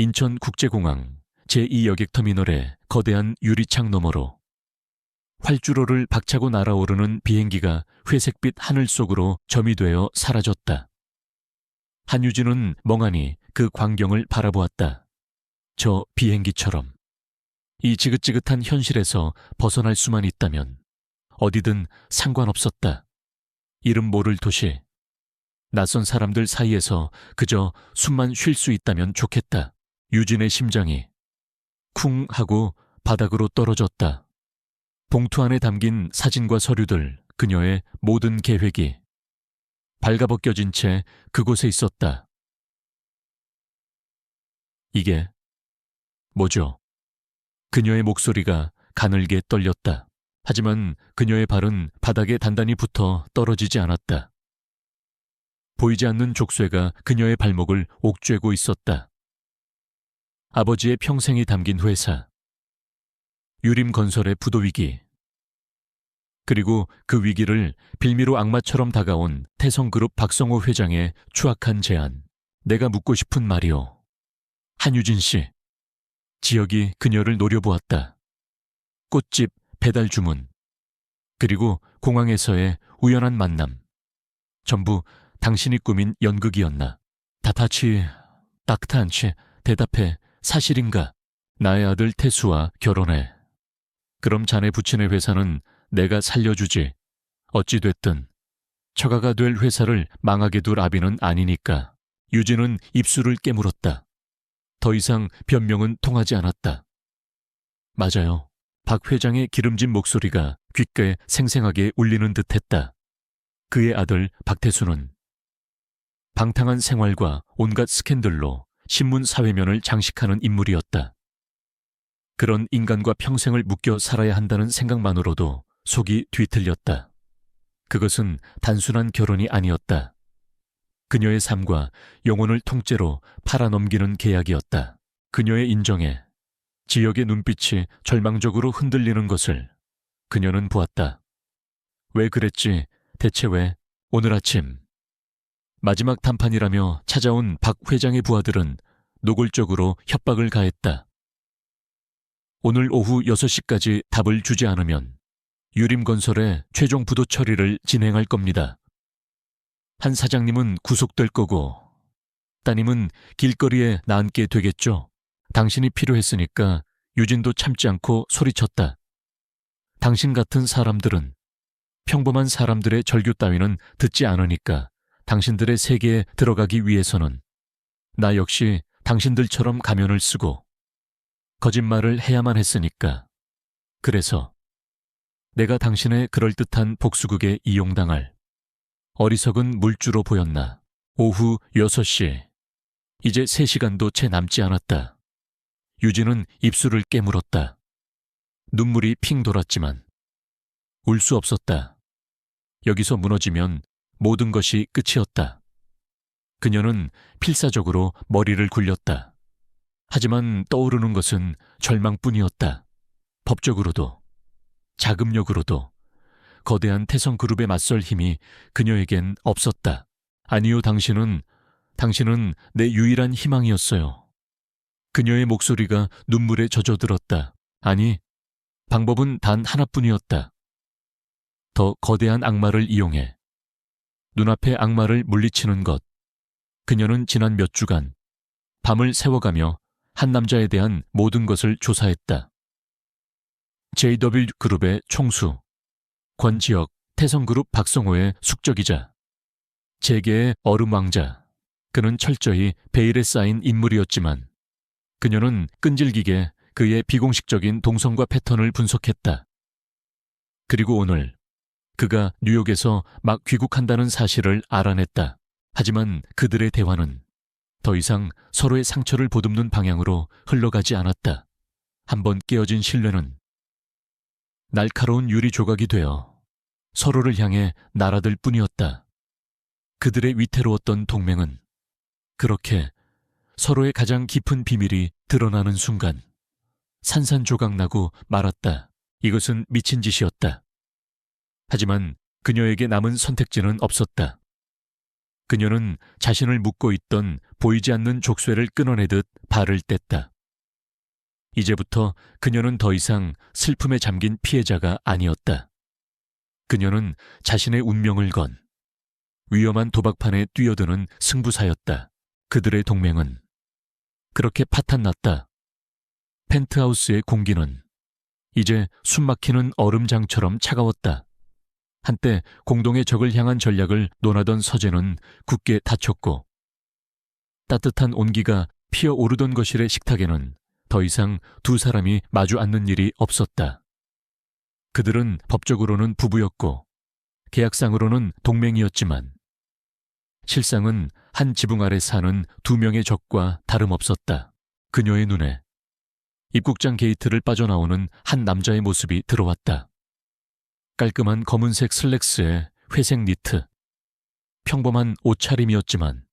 인천국제공항 제2여객터미널의 거대한 유리창 너머로 활주로를 박차고 날아오르는 비행기가 회색빛 하늘 속으로 점이 되어 사라졌다. 한유진은 멍하니 그 광경을 바라보았다. 저 비행기처럼. 이 지긋지긋한 현실에서 벗어날 수만 있다면 어디든 상관없었다. 이름 모를 도시. 낯선 사람들 사이에서 그저 숨만 쉴 수 있다면 좋겠다. 유진의 심장이 쿵 하고 바닥으로 떨어졌다. 봉투 안에 담긴 사진과 서류들, 그녀의 모든 계획이 발가벗겨진 채 그곳에 있었다. 이게 뭐죠? 그녀의 목소리가 가늘게 떨렸다. 하지만 그녀의 발은 바닥에 단단히 붙어 떨어지지 않았다. 보이지 않는 족쇄가 그녀의 발목을 옥죄고 있었다. 아버지의 평생이 담긴 회사, 유림건설의 부도위기, 그리고 그 위기를 빌미로 악마처럼 다가온 태성그룹 박성호 회장의 추악한 제안. 내가 묻고 싶은 말이오. 한유진 씨. 지역이 그녀를 노려보았다. 꽃집 배달 주문, 그리고 공항에서의 우연한 만남. 전부 당신이 꾸민 연극이었나? 다타치, 딱타안치, 대답해. 사실인가? 나의 아들 태수와 결혼해. 그럼 자네 부친의 회사는 내가 살려주지. 어찌됐든 처가가 될 회사를 망하게 둘 아비는 아니니까. 유진은 입술을 깨물었다. 더 이상 변명은 통하지 않았다. 맞아요. 박 회장의 기름진 목소리가 귓가에 생생하게 울리는 듯했다. 그의 아들 박태수는 방탕한 생활과 온갖 스캔들로 신문 사회면을 장식하는 인물이었다. 그런 인간과 평생을 묶여 살아야 한다는 생각만으로도 속이 뒤틀렸다. 그것은 단순한 결혼이 아니었다. 그녀의 삶과 영혼을 통째로 팔아넘기는 계약이었다. 그녀의 인정에 지역의 눈빛이 절망적으로 흔들리는 것을 그녀는 보았다. 왜 그랬지? 대체 왜? 오늘 아침 마지막 담판이라며 찾아온 박 회장의 부하들은 노골적으로 협박을 가했다. 오늘 오후 6시까지 답을 주지 않으면 유림건설의 최종 부도 처리를 진행할 겁니다. 한 사장님은 구속될 거고 따님은 길거리에 나앉게 되겠죠. 당신이 필요했으니까 유진도 참지 않고 소리쳤다. 당신 같은 사람들은 평범한 사람들의 절규 따위는 듣지 않으니까 당신들의 세계에 들어가기 위해서는 나 역시 당신들처럼 가면을 쓰고 거짓말을 해야만 했으니까. 그래서 내가 당신의 그럴듯한 복수극에 이용당할 어리석은 물주로 보였나. 오후 6시. 이제 3시간도 채 남지 않았다. 유진은 입술을 깨물었다. 눈물이 핑 돌았지만 울 수 없었다. 여기서 무너지면 모든 것이 끝이었다. 그녀는 필사적으로 머리를 굴렸다. 하지만 떠오르는 것은 절망뿐이었다. 법적으로도, 자금력으로도 거대한 태성그룹에 맞설 힘이 그녀에겐 없었다. 아니요, 당신은 내 유일한 희망이었어요. 그녀의 목소리가 눈물에 젖어들었다. 아니, 방법은 단 하나뿐이었다. 더 거대한 악마를 이용해 눈앞의 악마를 물리치는 것. 그녀는 지난 몇 주간 밤을 새워가며 한 남자에 대한 모든 것을 조사했다. JW그룹의 총수, 권지혁, 태성그룹 박성호의 숙적이자 재계의 얼음왕자. 그는 철저히 베일에 쌓인 인물이었지만 그녀는 끈질기게 그의 비공식적인 동선과 패턴을 분석했다. 그리고 오늘 그가 뉴욕에서 막 귀국한다는 사실을 알아냈다. 하지만 그들의 대화는 더 이상 서로의 상처를 보듬는 방향으로 흘러가지 않았다. 한번 깨어진 신뢰는 날카로운 유리 조각이 되어 서로를 향해 날아들 뿐이었다. 그들의 위태로웠던 동맹은 그렇게 서로의 가장 깊은 비밀이 드러나는 순간 산산조각나고 말았다. 이것은 미친 짓이었다. 하지만 그녀에게 남은 선택지는 없었다. 그녀는 자신을 묶고 있던 보이지 않는 족쇄를 끊어내듯 발을 뗐다. 이제부터 그녀는 더 이상 슬픔에 잠긴 피해자가 아니었다. 그녀는 자신의 운명을 건 위험한 도박판에 뛰어드는 승부사였다. 그들의 동맹은 그렇게 파탄났다. 펜트하우스의 공기는 이제 숨막히는 얼음장처럼 차가웠다. 한때 공동의 적을 향한 전략을 논하던 서재는 굳게 닫혔고 따뜻한 온기가 피어오르던 거실의 식탁에는 더 이상 두 사람이 마주 앉는 일이 없었다. 그들은 법적으로는 부부였고 계약상으로는 동맹이었지만 실상은 한 지붕 아래 사는 두 명의 적과 다름없었다. 그녀의 눈에 입국장 게이트를 빠져나오는 한 남자의 모습이 들어왔다. 깔끔한 검은색 슬랙스에 회색 니트, 평범한 옷차림이었지만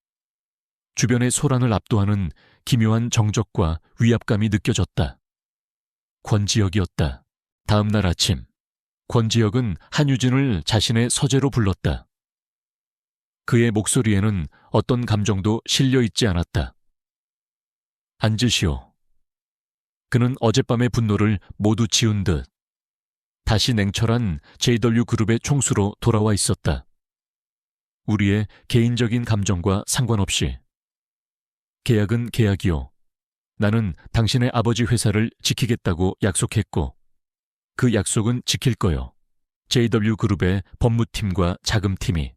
주변의 소란을 압도하는 기묘한 정적과 위압감이 느껴졌다. 권지혁이었다. 다음 날 아침, 권지혁은 한유진을 자신의 서재로 불렀다. 그의 목소리에는 어떤 감정도 실려 있지 않았다. 앉으시오. 그는 어젯밤의 분노를 모두 지운 듯 다시 냉철한 JW그룹의 총수로 돌아와 있었다. 우리의 개인적인 감정과 상관없이 계약은 계약이요. 나는 당신의 아버지 회사를 지키겠다고 약속했고 그 약속은 지킬 거요. JW그룹의 법무팀과 자금팀이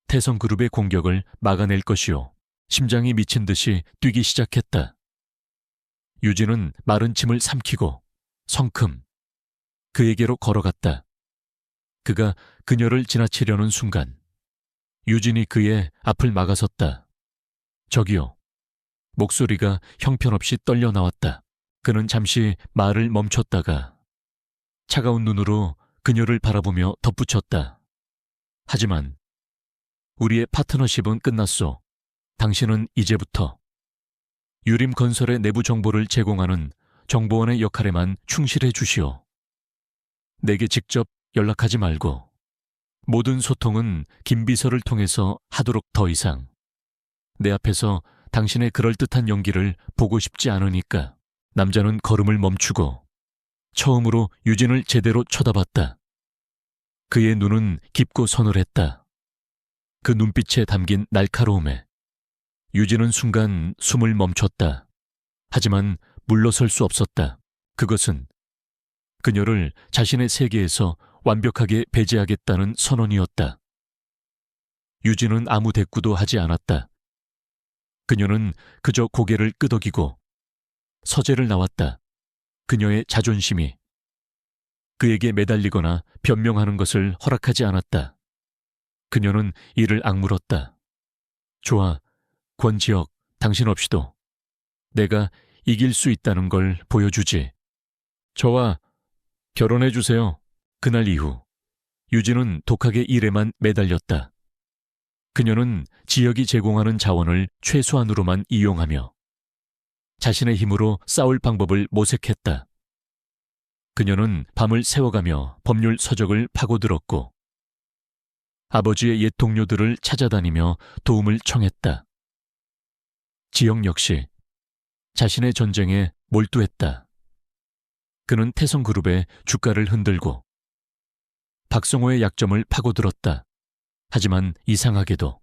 태성그룹의 공격을 막아낼 것이요. 심장이 미친 듯이 뛰기 시작했다. 유진은 마른 침을 삼키고 성큼 그에게로 걸어갔다. 그가 그녀를 지나치려는 순간 유진이 그의 앞을 막아섰다. 저기요. 목소리가 형편없이 떨려 나왔다. 그는 잠시 말을 멈췄다가 차가운 눈으로 그녀를 바라보며 덧붙였다. 하지만 우리의 파트너십은 끝났소. 당신은 이제부터 유림건설의 내부 정보를 제공하는 정보원의 역할에만 충실해 주시오. 내게 직접 연락하지 말고 모든 소통은 김 비서를 통해서 하도록. 더 이상 내 앞에서 당신의 그럴듯한 연기를 보고 싶지 않으니까. 남자는 걸음을 멈추고 처음으로 유진을 제대로 쳐다봤다. 그의 눈은 깊고 서늘했다. 그 눈빛에 담긴 날카로움에 유진은 순간 숨을 멈췄다. 하지만 물러설 수 없었다. 그것은 그녀를 자신의 세계에서 완벽하게 배제하겠다는 선언이었다. 유진은 아무 대꾸도 하지 않았다. 그녀는 그저 고개를 끄덕이고 서재를 나왔다. 그녀의 자존심이 그에게 매달리거나 변명하는 것을 허락하지 않았다. 그녀는 이를 악물었다. 좋아, 권지혁, 당신 없이도 내가 이길 수 있다는 걸 보여주지. 저와 결혼해주세요. 그날 이후 유진은 독하게 일에만 매달렸다. 그녀는 지역이 제공하는 자원을 최소한으로만 이용하며 자신의 힘으로 싸울 방법을 모색했다. 그녀는 밤을 새워가며 법률 서적을 파고들었고 아버지의 옛 동료들을 찾아다니며 도움을 청했다. 지역 역시 자신의 전쟁에 몰두했다. 그는 태성그룹의 주가를 흔들고 박성호의 약점을 파고들었다. 하지만 이상하게도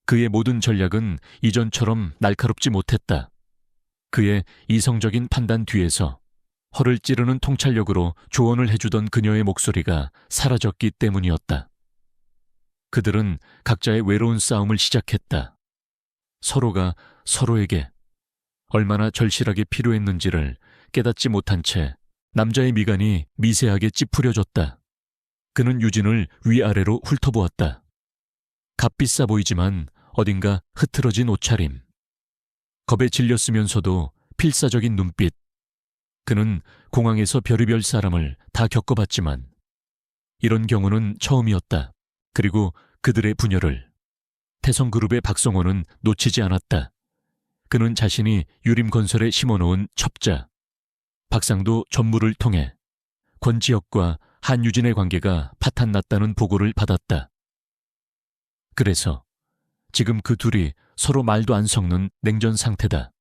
그의 모든 전략은 이전처럼 날카롭지 못했다. 그의 이성적인 판단 뒤에서 허를 찌르는 통찰력으로 조언을 해주던 그녀의 목소리가 사라졌기 때문이었다. 그들은 각자의 외로운 싸움을 시작했다. 서로가 서로에게 얼마나 절실하게 필요했는지를 깨닫지 못한 채 남자의 미간이 미세하게 찌푸려졌다. 그는 유진을 위아래로 훑어보았다. 값비싸 보이지만 어딘가 흐트러진 옷차림. 겁에 질렸으면서도 필사적인 눈빛. 그는 공항에서 별의별 사람을 다 겪어봤지만 이런 경우는 처음이었다. 그리고 그들의 분열을 태성그룹의 박성호는 놓치지 않았다. 그는 자신이 유림건설에 심어놓은 첩자 박상도 전무를 통해 권지혁과 한유진의 관계가 파탄났다는 보고를 받았다. 그래서 지금 그 둘이 서로 말도 안 섞는 냉전 상태다.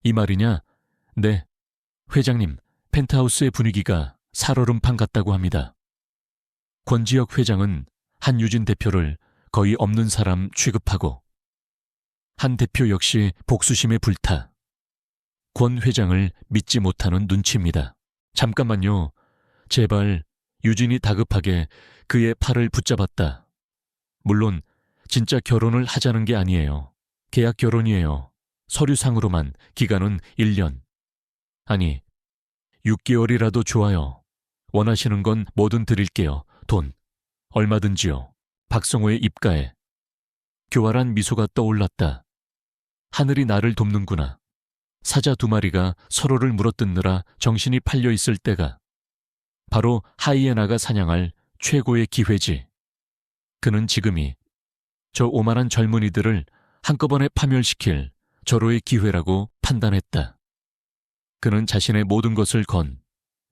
이 말이냐? 네. 회장님, 펜트하우스의 분위기가 살얼음판 같다고 합니다. 권지혁 회장은 한유진 대표를 거의 없는 사람 취급하고 한 대표 역시 복수심에 불타 권 회장을 믿지 못하는 눈치입니다. 잠깐만요. 제발. 유진이 다급하게 그의 팔을 붙잡았다. 물론 진짜 결혼을 하자는 게 아니에요. 계약 결혼이에요. 서류상으로만 기간은 1년. 아니, 6개월이라도 좋아요. 원하시는 건 뭐든 드릴게요. 돈. 얼마든지요. 박성호의 입가에 교활한 미소가 떠올랐다. 하늘이 나를 돕는구나. 사자 2마리가 서로를 물어뜯느라 정신이 팔려 있을 때가 바로 하이에나가 사냥할 최고의 기회지. 그는 지금이 저 오만한 젊은이들을 한꺼번에 파멸시킬 절호의 기회라고 판단했다. 그는 자신의 모든 것을 건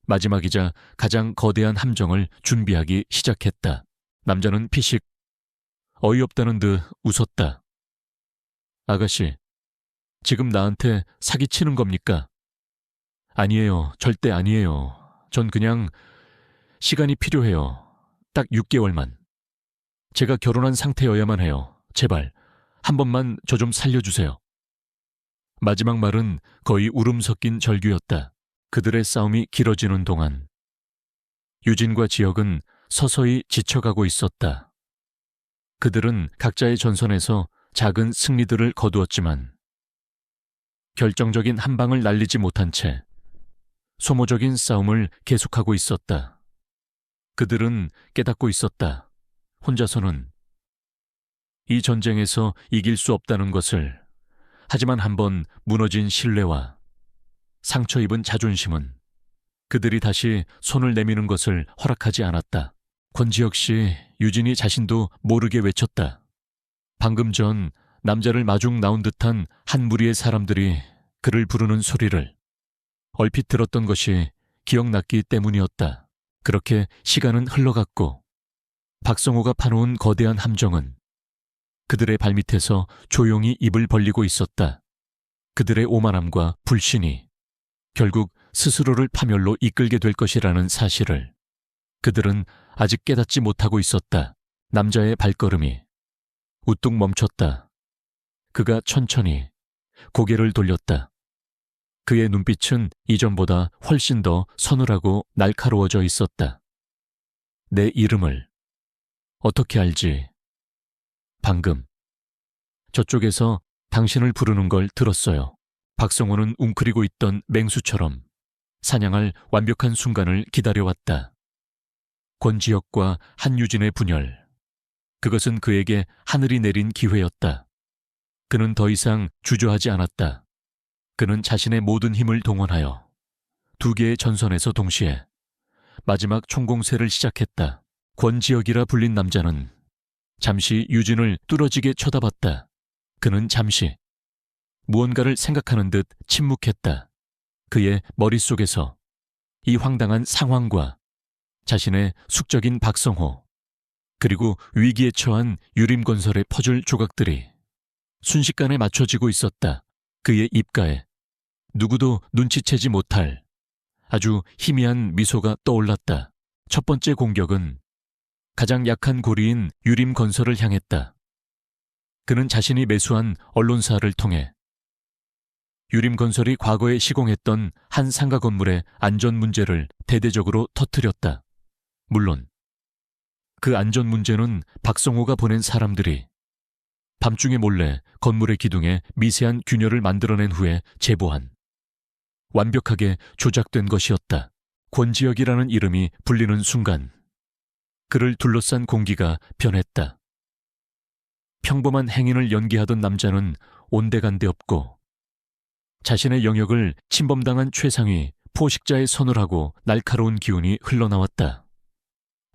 마지막이자 가장 거대한 함정을 준비하기 시작했다. 남자는 피식 어이없다는 듯 웃었다. 아가씨, 지금 나한테 사기치는 겁니까? 아니에요. 절대 아니에요. 전 그냥 시간이 필요해요. 딱 6개월만. 제가 결혼한 상태여야만 해요. 제발 한 번만 저 좀 살려주세요. 마지막 말은 거의 울음 섞인 절규였다. 그들의 싸움이 길어지는 동안 유진과 지혁은 서서히 지쳐가고 있었다. 그들은 각자의 전선에서 작은 승리들을 거두었지만 결정적인 한 방을 날리지 못한 채 소모적인 싸움을 계속하고 있었다. 그들은 깨닫고 있었다. 혼자서는 이 전쟁에서 이길 수 없다는 것을. 하지만 한번 무너진 신뢰와 상처 입은 자존심은 그들이 다시 손을 내미는 것을 허락하지 않았다. 권지혁 씨, 유진이 자신도 모르게 외쳤다. 방금 전 남자를 마중 나온 듯한 한 무리의 사람들이 그를 부르는 소리를 얼핏 들었던 것이 기억났기 때문이었다. 그렇게 시간은 흘러갔고 박성호가 파놓은 거대한 함정은 그들의 발밑에서 조용히 입을 벌리고 있었다. 그들의 오만함과 불신이 결국 스스로를 파멸로 이끌게 될 것이라는 사실을 그들은 아직 깨닫지 못하고 있었다. 남자의 발걸음이 우뚝 멈췄다. 그가 천천히 고개를 돌렸다. 그의 눈빛은 이전보다 훨씬 더 서늘하고 날카로워져 있었다. 내 이름을 어떻게 알지? 방금 저쪽에서 당신을 부르는 걸 들었어요. 박성호는 웅크리고 있던 맹수처럼 사냥할 완벽한 순간을 기다려왔다. 권지혁과 한유진의 분열. 그것은 그에게 하늘이 내린 기회였다. 그는 더 이상 주저하지 않았다. 그는 자신의 모든 힘을 동원하여 2개의 전선에서 동시에 마지막 총공세를 시작했다. 권지혁이라 불린 남자는 잠시 유진을 뚫어지게 쳐다봤다. 그는 잠시 무언가를 생각하는 듯 침묵했다. 그의 머릿속에서 이 황당한 상황과 자신의 숙적인 박성호 그리고 위기에 처한 유림건설의 퍼즐 조각들이 순식간에 맞춰지고 있었다. 그의 입가에 누구도 눈치채지 못할 아주 희미한 미소가 떠올랐다. 첫 번째 공격은 가장 약한 고리인 유림건설을 향했다. 그는 자신이 매수한 언론사를 통해 유림건설이 과거에 시공했던 한 상가 건물의 안전 문제를 대대적으로 터뜨렸다. 물론 그 안전 문제는 박성호가 보낸 사람들이 밤중에 몰래 건물의 기둥에 미세한 균열을 만들어낸 후에 제보한 완벽하게 조작된 것이었다. 권지혁이라는 이름이 불리는 순간 그를 둘러싼 공기가 변했다. 평범한 행인을 연기하던 남자는 온데간데 없고 자신의 영역을 침범당한 최상위 포식자의 서늘하고 날카로운 기운이 흘러나왔다.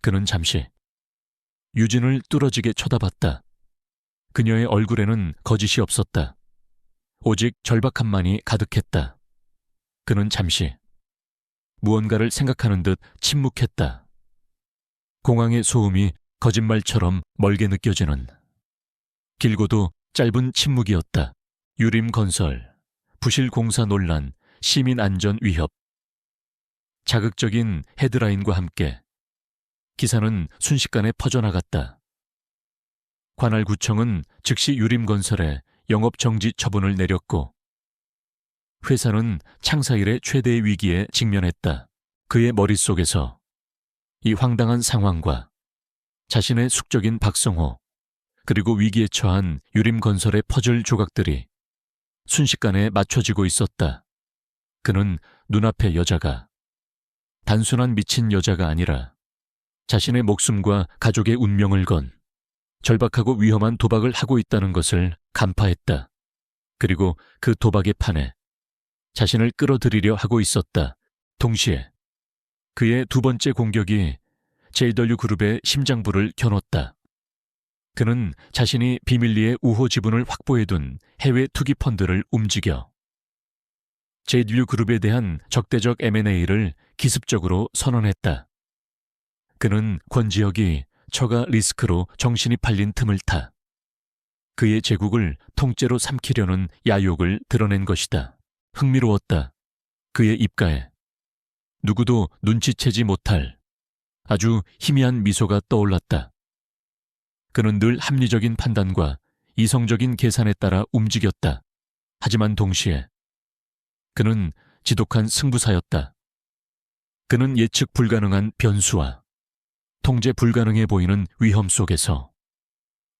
그는 잠시 유진을 뚫어지게 쳐다봤다. 그녀의 얼굴에는 거짓이 없었다. 오직 절박함만이 가득했다. 그는 잠시 무언가를 생각하는 듯 침묵했다. 공항의 소음이 거짓말처럼 멀게 느껴지는 길고도 짧은 침묵이었다. 유림건설, 부실공사 논란, 시민안전 위협. 자극적인 헤드라인과 함께 기사는 순식간에 퍼져나갔다. 관할구청은 즉시 유림건설에 영업정지 처분을 내렸고 회사는 창사 이래 최대의 위기에 직면했다. 그의 머릿속에서 이 황당한 상황과 자신의 숙적인 박성호 그리고 위기에 처한 유림건설의 퍼즐 조각들이 순식간에 맞춰지고 있었다. 그는 눈앞의 여자가 단순한 미친 여자가 아니라 자신의 목숨과 가족의 운명을 건 절박하고 위험한 도박을 하고 있다는 것을 간파했다. 그리고 그 도박의 판에 자신을 끌어들이려 하고 있었다. 동시에 그의 두 번째 공격이 JW그룹의 심장부를 겨눴다. 그는 자신이 비밀리에 우호 지분을 확보해둔 해외 투기 펀드를 움직여 JW그룹에 대한 적대적 M&A를 기습적으로 선언했다. 그는 권지혁이 처가 리스크로 정신이 팔린 틈을 타 그의 제국을 통째로 삼키려는 야욕을 드러낸 것이다. 흥미로웠다. 그의 입가에 누구도 눈치채지 못할 아주 희미한 미소가 떠올랐다. 그는 늘 합리적인 판단과 이성적인 계산에 따라 움직였다. 하지만 동시에 그는 지독한 승부사였다. 그는 예측 불가능한 변수와 통제 불가능해 보이는 위험 속에서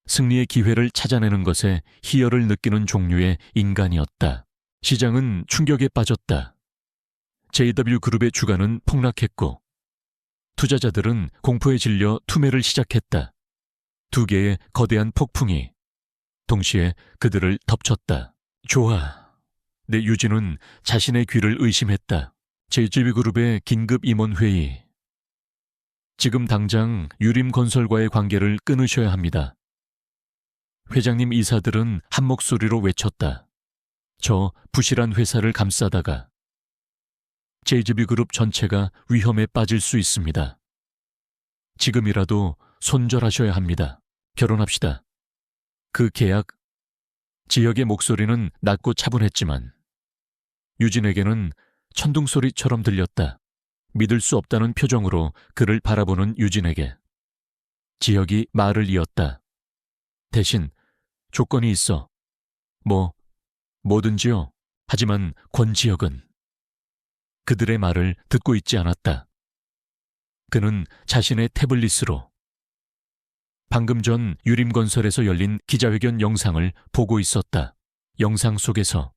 승리의 기회를 찾아내는 것에 희열을 느끼는 종류의 인간이었다. 시장은 충격에 빠졌다. JW그룹의 주가는 폭락했고 투자자들은 공포에 질려 투매를 시작했다. 두 개의 거대한 폭풍이 동시에 그들을 덮쳤다. 좋아. 내 유진은 자신의 귀를 의심했다. JW그룹의 긴급 임원회의. 지금 당장 유림건설과의 관계를 끊으셔야 합니다. 회장님 이사들은 한 목소리로 외쳤다. 저 부실한 회사를 감싸다가 JW그룹 전체가 위험에 빠질 수 있습니다. 지금이라도 손절하셔야 합니다. 결혼합시다. 그 계약, 지혁의 목소리는 낮고 차분했지만 유진에게는 천둥소리처럼 들렸다. 믿을 수 없다는 표정으로 그를 바라보는 유진에게 지혁이 말을 이었다. 대신 조건이 있어. 뭐든지요. 하지만 권지혁은 그들의 말을 듣고 있지 않았다. 그는 자신의 태블릿으로 방금 전 유림건설에서 열린 기자회견 영상을 보고 있었다. 영상 속에서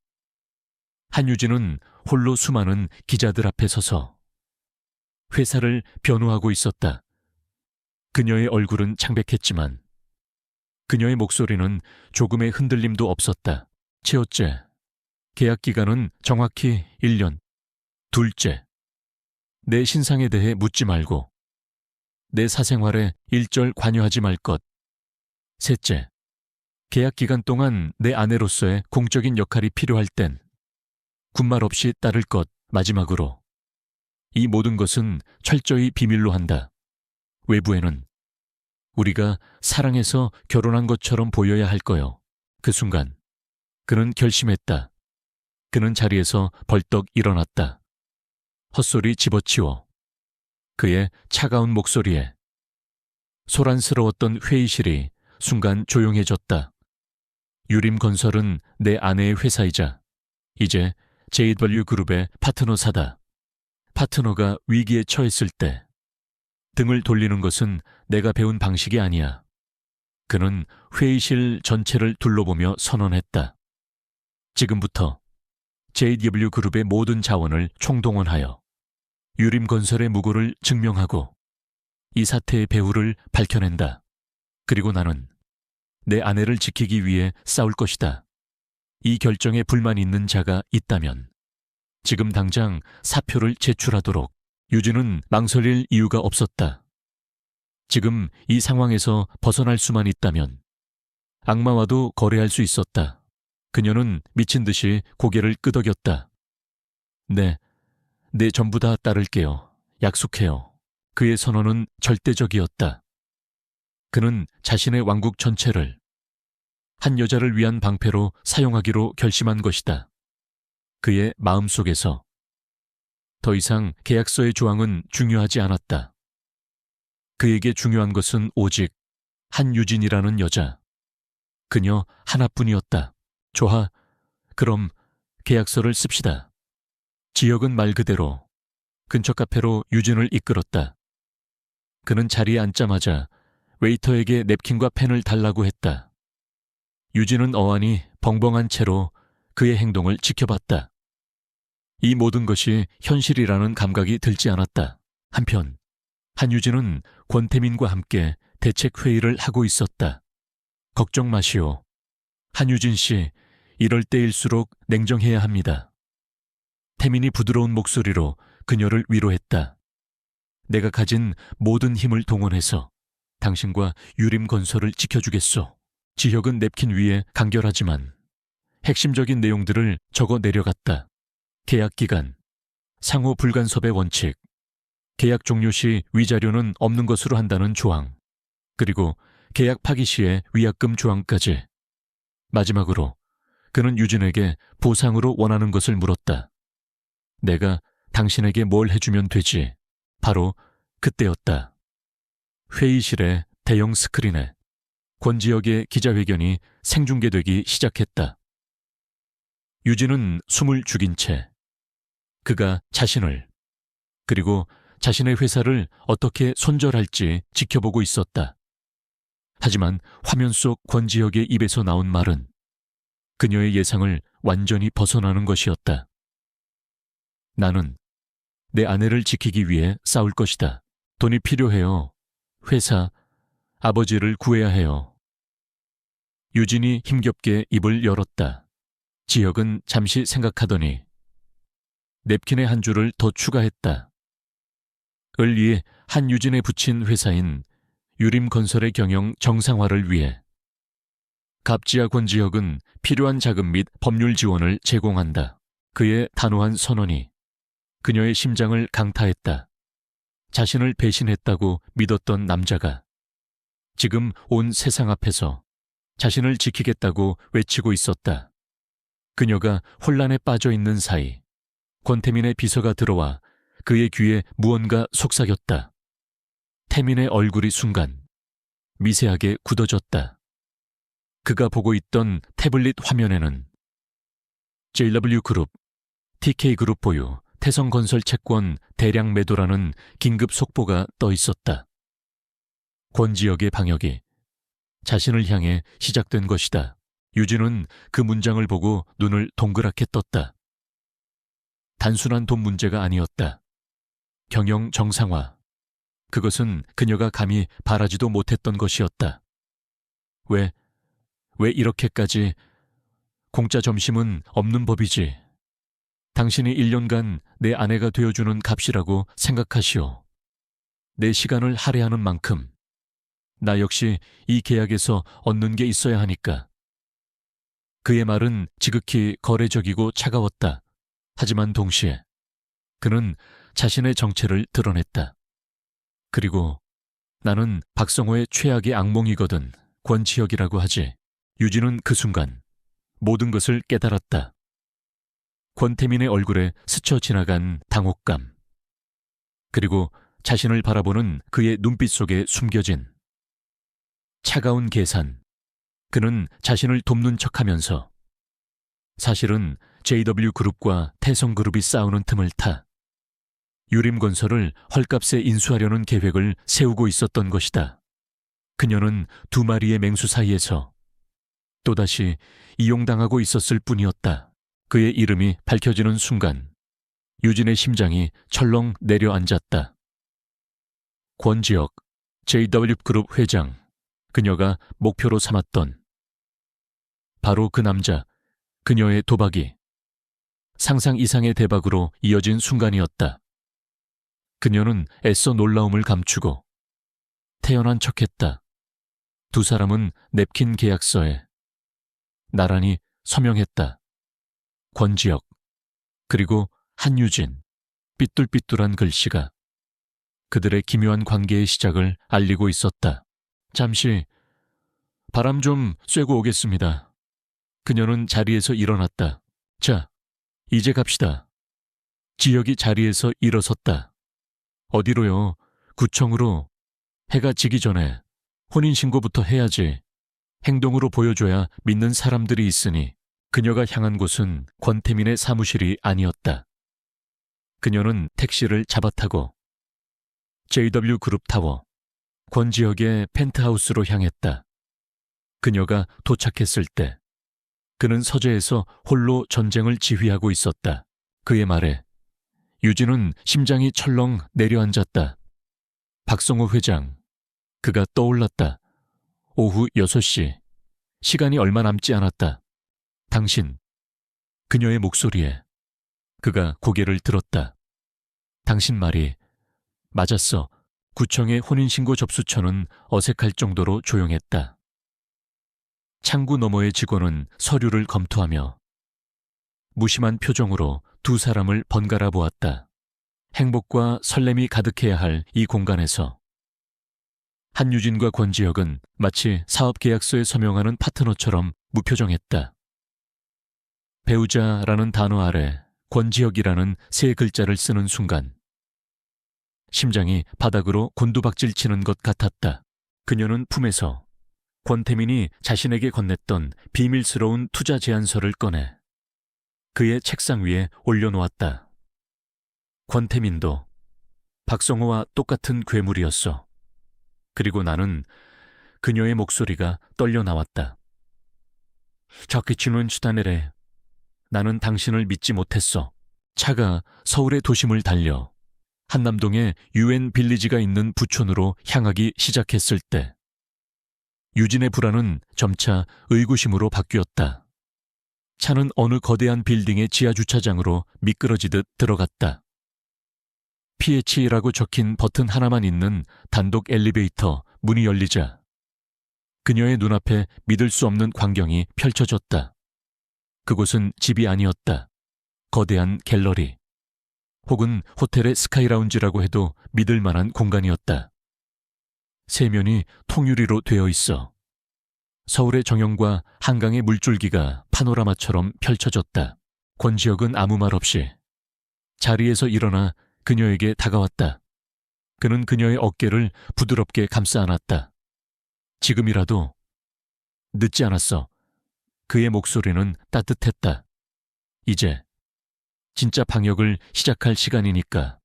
한유진은 홀로 수많은 기자들 앞에 서서 회사를 변호하고 있었다. 그녀의 얼굴은 창백했지만 그녀의 목소리는 조금의 흔들림도 없었다. 첫째, 계약 기간은 정확히 1년. 둘째, 내 신상에 대해 묻지 말고 내 사생활에 일절 관여하지 말 것. 셋째, 계약 기간 동안 내 아내로서의 공적인 역할이 필요할 땐 군말 없이 따를 것. 마지막으로 이 모든 것은 철저히 비밀로 한다. 외부에는 우리가 사랑해서 결혼한 것처럼 보여야 할 거요. 그 순간 그는 결심했다. 그는 자리에서 벌떡 일어났다. 헛소리 집어치워 그의 차가운 목소리에 소란스러웠던 회의실이 순간 조용해졌다. 유림건설은 내 아내의 회사이자 이제 JW그룹의 파트너사다. 파트너가 위기에 처했을 때 등을 돌리는 것은 내가 배운 방식이 아니야. 그는 회의실 전체를 둘러보며 선언했다. 지금부터 JW그룹의 모든 자원을 총동원하여 유림건설의 무고를 증명하고 이 사태의 배후를 밝혀낸다. 그리고 나는 내 아내를 지키기 위해 싸울 것이다. 이 결정에 불만 있는 자가 있다면 지금 당장 사표를 제출하도록. 유진은 망설일 이유가 없었다. 지금 이 상황에서 벗어날 수만 있다면 악마와도 거래할 수 있었다. 그녀는 미친 듯이 고개를 끄덕였다. 네, 전부 다 따를게요. 약속해요. 그의 선언은 절대적이었다. 그는 자신의 왕국 전체를 한 여자를 위한 방패로 사용하기로 결심한 것이다. 그의 마음속에서 더 이상 계약서의 조항은 중요하지 않았다. 그에게 중요한 것은 오직 한유진이라는 여자. 그녀 하나뿐이었다. 좋아, 그럼 계약서를 씁시다. 지혁은 말 그대로 근처 카페로 유진을 이끌었다. 그는 자리에 앉자마자 웨이터에게 냅킨과 펜을 달라고 했다. 유진은 어안이 벙벙한 채로 그의 행동을 지켜봤다. 이 모든 것이 현실이라는 감각이 들지 않았다. 한편 한유진은 권태민과 함께 대책회의를 하고 있었다. 걱정 마시오. 한유진 씨, 이럴 때일수록 냉정해야 합니다. 태민이 부드러운 목소리로 그녀를 위로했다. 내가 가진 모든 힘을 동원해서 당신과 유림건설을 지켜주겠소. 지혁은 냅킨 위에 간결하지만 핵심적인 내용들을 적어 내려갔다. 계약기간, 상호 불간섭의 원칙, 계약 종료 시 위자료는 없는 것으로 한다는 조항, 그리고 계약 파기 시의 위약금 조항까지. 마지막으로 그는 유진에게 보상으로 원하는 것을 물었다. 내가 당신에게 뭘 해주면 되지? 바로 그때였다. 회의실의 대형 스크린에 권지혁의 기자회견이 생중계되기 시작했다. 유진은 숨을 죽인 채 그가 자신을 그리고 자신의 회사를 어떻게 손절할지 지켜보고 있었다. 하지만 화면 속 권지혁의 입에서 나온 말은 그녀의 예상을 완전히 벗어나는 것이었다. 나는 내 아내를 지키기 위해 싸울 것이다. 돈이 필요해요. 회사, 아버지를 구해야 해요. 유진이 힘겹게 입을 열었다. 지혁은 잠시 생각하더니 냅킨의 한 줄을 더 추가했다. 을리 한유진에 붙인 회사인 유림건설의 경영 정상화를 위해 갑지와 권지혁은 필요한 자금 및 법률 지원을 제공한다. 그의 단호한 선언이 그녀의 심장을 강타했다. 자신을 배신했다고 믿었던 남자가 지금 온 세상 앞에서 자신을 지키겠다고 외치고 있었다. 그녀가 혼란에 빠져 있는 사이 권태민의 비서가 들어와 그의 귀에 무언가 속삭였다. 태민의 얼굴이 순간 미세하게 굳어졌다. 그가 보고 있던 태블릿 화면에는 JW그룹, TK그룹 보유, 태성건설 채권 대량 매도라는 긴급 속보가 떠 있었다. 권지혁의 방역이 자신을 향해 시작된 것이다. 유진은 그 문장을 보고 눈을 동그랗게 떴다. 단순한 돈 문제가 아니었다. 경영 정상화. 그것은 그녀가 감히 바라지도 못했던 것이었다. 왜 이렇게까지 공짜 점심은 없는 법이지. 당신이 1년간 내 아내가 되어주는 값이라고 생각하시오. 내 시간을 할애하는 만큼 나 역시 이 계약에서 얻는 게 있어야 하니까. 그의 말은 지극히 거래적이고 차가웠다. 하지만 동시에 그는 자신의 정체를 드러냈다. 그리고 나는 박성호의 최악의 악몽이거든. 권지혁이라고 하지. 유진은 그 순간 모든 것을 깨달았다. 권태민의 얼굴에 스쳐 지나간 당혹감. 그리고 자신을 바라보는 그의 눈빛 속에 숨겨진 차가운 계산. 그는 자신을 돕는 척하면서 사실은 JW그룹과 태성그룹이 싸우는 틈을 타 유림건설을 헐값에 인수하려는 계획을 세우고 있었던 것이다. 그녀는 두 마리의 맹수 사이에서 또다시 이용당하고 있었을 뿐이었다. 그의 이름이 밝혀지는 순간 유진의 심장이 철렁 내려앉았다. 권지혁, JW그룹 회장. 그녀가 목표로 삼았던 바로 그 남자, 그녀의 도박이 상상 이상의 대박으로 이어진 순간이었다. 그녀는 애써 놀라움을 감추고 태연한 척했다. 두 사람은 냅킨 계약서에 나란히 서명했다. 권지혁, 그리고 한유진. 삐뚤삐뚤한 글씨가 그들의 기묘한 관계의 시작을 알리고 있었다. 잠시 바람 좀 쐬고 오겠습니다. 그녀는 자리에서 일어났다. 자, 이제 갑시다. 지혁이 자리에서 일어섰다. 어디로요? 구청으로. 해가 지기 전에 혼인신고부터 해야지. 행동으로 보여줘야 믿는 사람들이 있으니. 그녀가 향한 곳은 권태민의 사무실이 아니었다. 그녀는 택시를 잡아타고 JW그룹 타워, 권지혁의 펜트하우스로 향했다. 그녀가 도착했을 때 그는 서재에서 홀로 전쟁을 지휘하고 있었다. 그의 말에 유진은 심장이 철렁 내려앉았다. 박성호 회장, 그가 떠올랐다. 오후 6시, 시간이 얼마 남지 않았다. 당신, 그녀의 목소리에 그가 고개를 들었다. 당신 말이 맞았어. 구청의 혼인신고 접수처는 어색할 정도로 조용했다. 창구 너머의 직원은 서류를 검토하며 무심한 표정으로 두 사람을 번갈아 보았다. 행복과 설렘이 가득해야 할 이 공간에서 한유진과 권지혁은 마치 사업계약서에 서명하는 파트너처럼 무표정했다. 배우자라는 단어 아래 권지혁이라는 세 글자를 쓰는 순간 심장이 바닥으로 곤두박질 치는 것 같았다. 그녀는 품에서 권태민이 자신에게 건넸던 비밀스러운 투자 제안서를 꺼내 그의 책상 위에 올려놓았다. 권태민도 박성호와 똑같은 괴물이었어. 그리고 나는 그녀의 목소리가 떨려 나왔다. 자키치는 시다네래. 나는 당신을 믿지 못했어. 차가 서울의 도심을 달려 한남동에 UN 빌리지가 있는 부촌으로 향하기 시작했을 때 유진의 불안은 점차 의구심으로 바뀌었다. 차는 어느 거대한 빌딩의 지하주차장으로 미끄러지듯 들어갔다. PH라고 적힌 버튼 하나만 있는 단독 엘리베이터 문이 열리자 그녀의 눈앞에 믿을 수 없는 광경이 펼쳐졌다. 그곳은 집이 아니었다. 거대한 갤러리 혹은 호텔의 스카이라운지라고 해도 믿을 만한 공간이었다. 세면이 통유리로 되어 있어 서울의 정형과 한강의 물줄기가 파노라마처럼 펼쳐졌다. 권지혁은 아무 말 없이 자리에서 일어나 그녀에게 다가왔다. 그는 그녀의 어깨를 부드럽게 감싸 안았다. 지금이라도. 늦지 않았어. 그의 목소리는 따뜻했다. 이제 진짜 방역을 시작할 시간이니까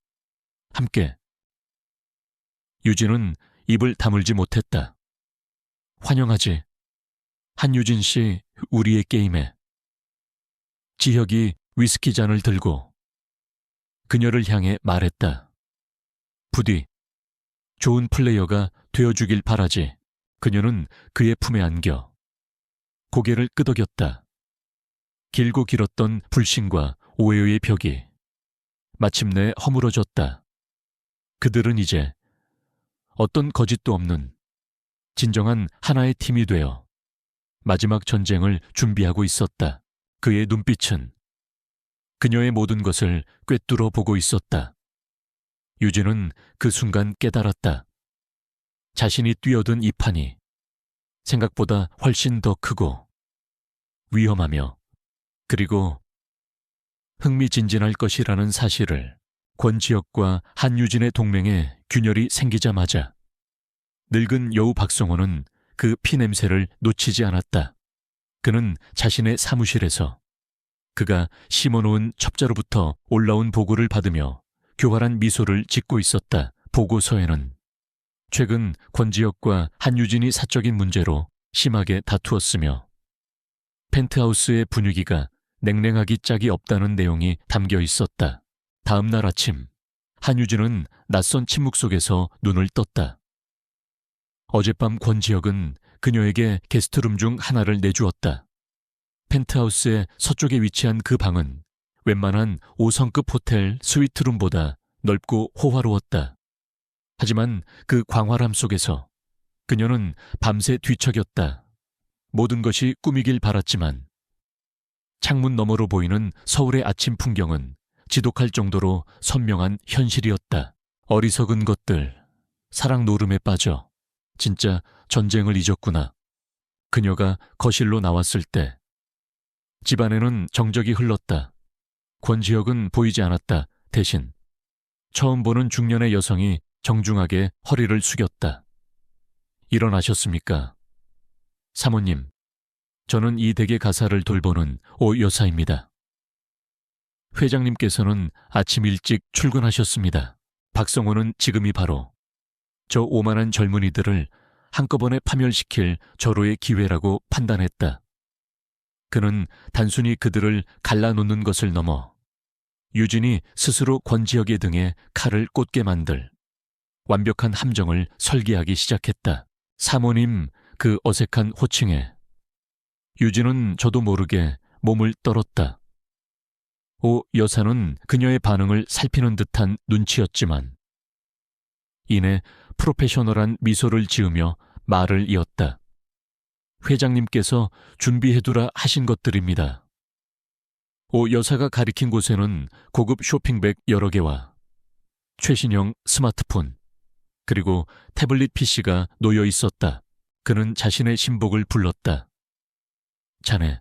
함께. 유진은 입을 다물지 못했다. 환영하지. 한유진 씨, 우리의 게임에. 지혁이 위스키 잔을 들고 그녀를 향해 말했다. 부디 좋은 플레이어가 되어주길 바라지. 그녀는 그의 품에 안겨 고개를 끄덕였다. 길고 길었던 불신과 오해의 벽이 마침내 허물어졌다. 그들은 이제 어떤 거짓도 없는 진정한 하나의 팀이 되어 마지막 전쟁을 준비하고 있었다. 그의 눈빛은 그녀의 모든 것을 꿰뚫어 보고 있었다. 유진은 그 순간 깨달았다. 자신이 뛰어든 이 판이 생각보다 훨씬 더 크고 위험하며 그리고 흥미진진할 것이라는 사실을. 권지혁과 한유진의 동맹에 균열이 생기자마자 늙은 여우 박성호는 그 피냄새를 놓치지 않았다. 그는 자신의 사무실에서 그가 심어놓은 첩자로부터 올라온 보고를 받으며 교활한 미소를 짓고 있었다. 보고서에는 최근 권지혁과 한유진이 사적인 문제로 심하게 다투었으며 펜트하우스의 분위기가 냉랭하기 짝이 없다는 내용이 담겨 있었다. 다음 날 아침, 한유진은 낯선 침묵 속에서 눈을 떴다. 어젯밤 권지혁은 그녀에게 게스트룸 중 하나를 내주었다. 펜트하우스의 서쪽에 위치한 그 방은 웬만한 5성급 호텔 스위트룸보다 넓고 호화로웠다. 하지만 그 광활함 속에서 그녀는 밤새 뒤척였다. 모든 것이 꿈이길 바랐지만 창문 너머로 보이는 서울의 아침 풍경은 지독할 정도로 선명한 현실이었다. 어리석은 것들, 사랑 노름에 빠져 진짜 전쟁을 잊었구나. 그녀가 거실로 나왔을 때 집안에는 정적이 흘렀다. 권지혁은 보이지 않았다. 대신 처음 보는 중년의 여성이 정중하게 허리를 숙였다. 일어나셨습니까? 사모님, 저는 이 댁의 가사를 돌보는 오 여사입니다. 회장님께서는 아침 일찍 출근하셨습니다. 박성호는 지금이 바로 저 오만한 젊은이들을 한꺼번에 파멸시킬 절호의 기회라고 판단했다. 그는 단순히 그들을 갈라놓는 것을 넘어 유진이 스스로 권지혁의 등에 칼을 꽂게 만들 완벽한 함정을 설계하기 시작했다. 사모님, 그 어색한 호칭에 유진은 저도 모르게 몸을 떨었다. 오 여사는 그녀의 반응을 살피는 듯한 눈치였지만 이내 프로페셔널한 미소를 지으며 말을 이었다. 회장님께서 준비해두라 하신 것들입니다. 오 여사가 가리킨 곳에는 고급 쇼핑백 여러 개와 최신형 스마트폰 그리고 태블릿 PC가 놓여 있었다. 그는 자신의 신복을 불렀다. 자네,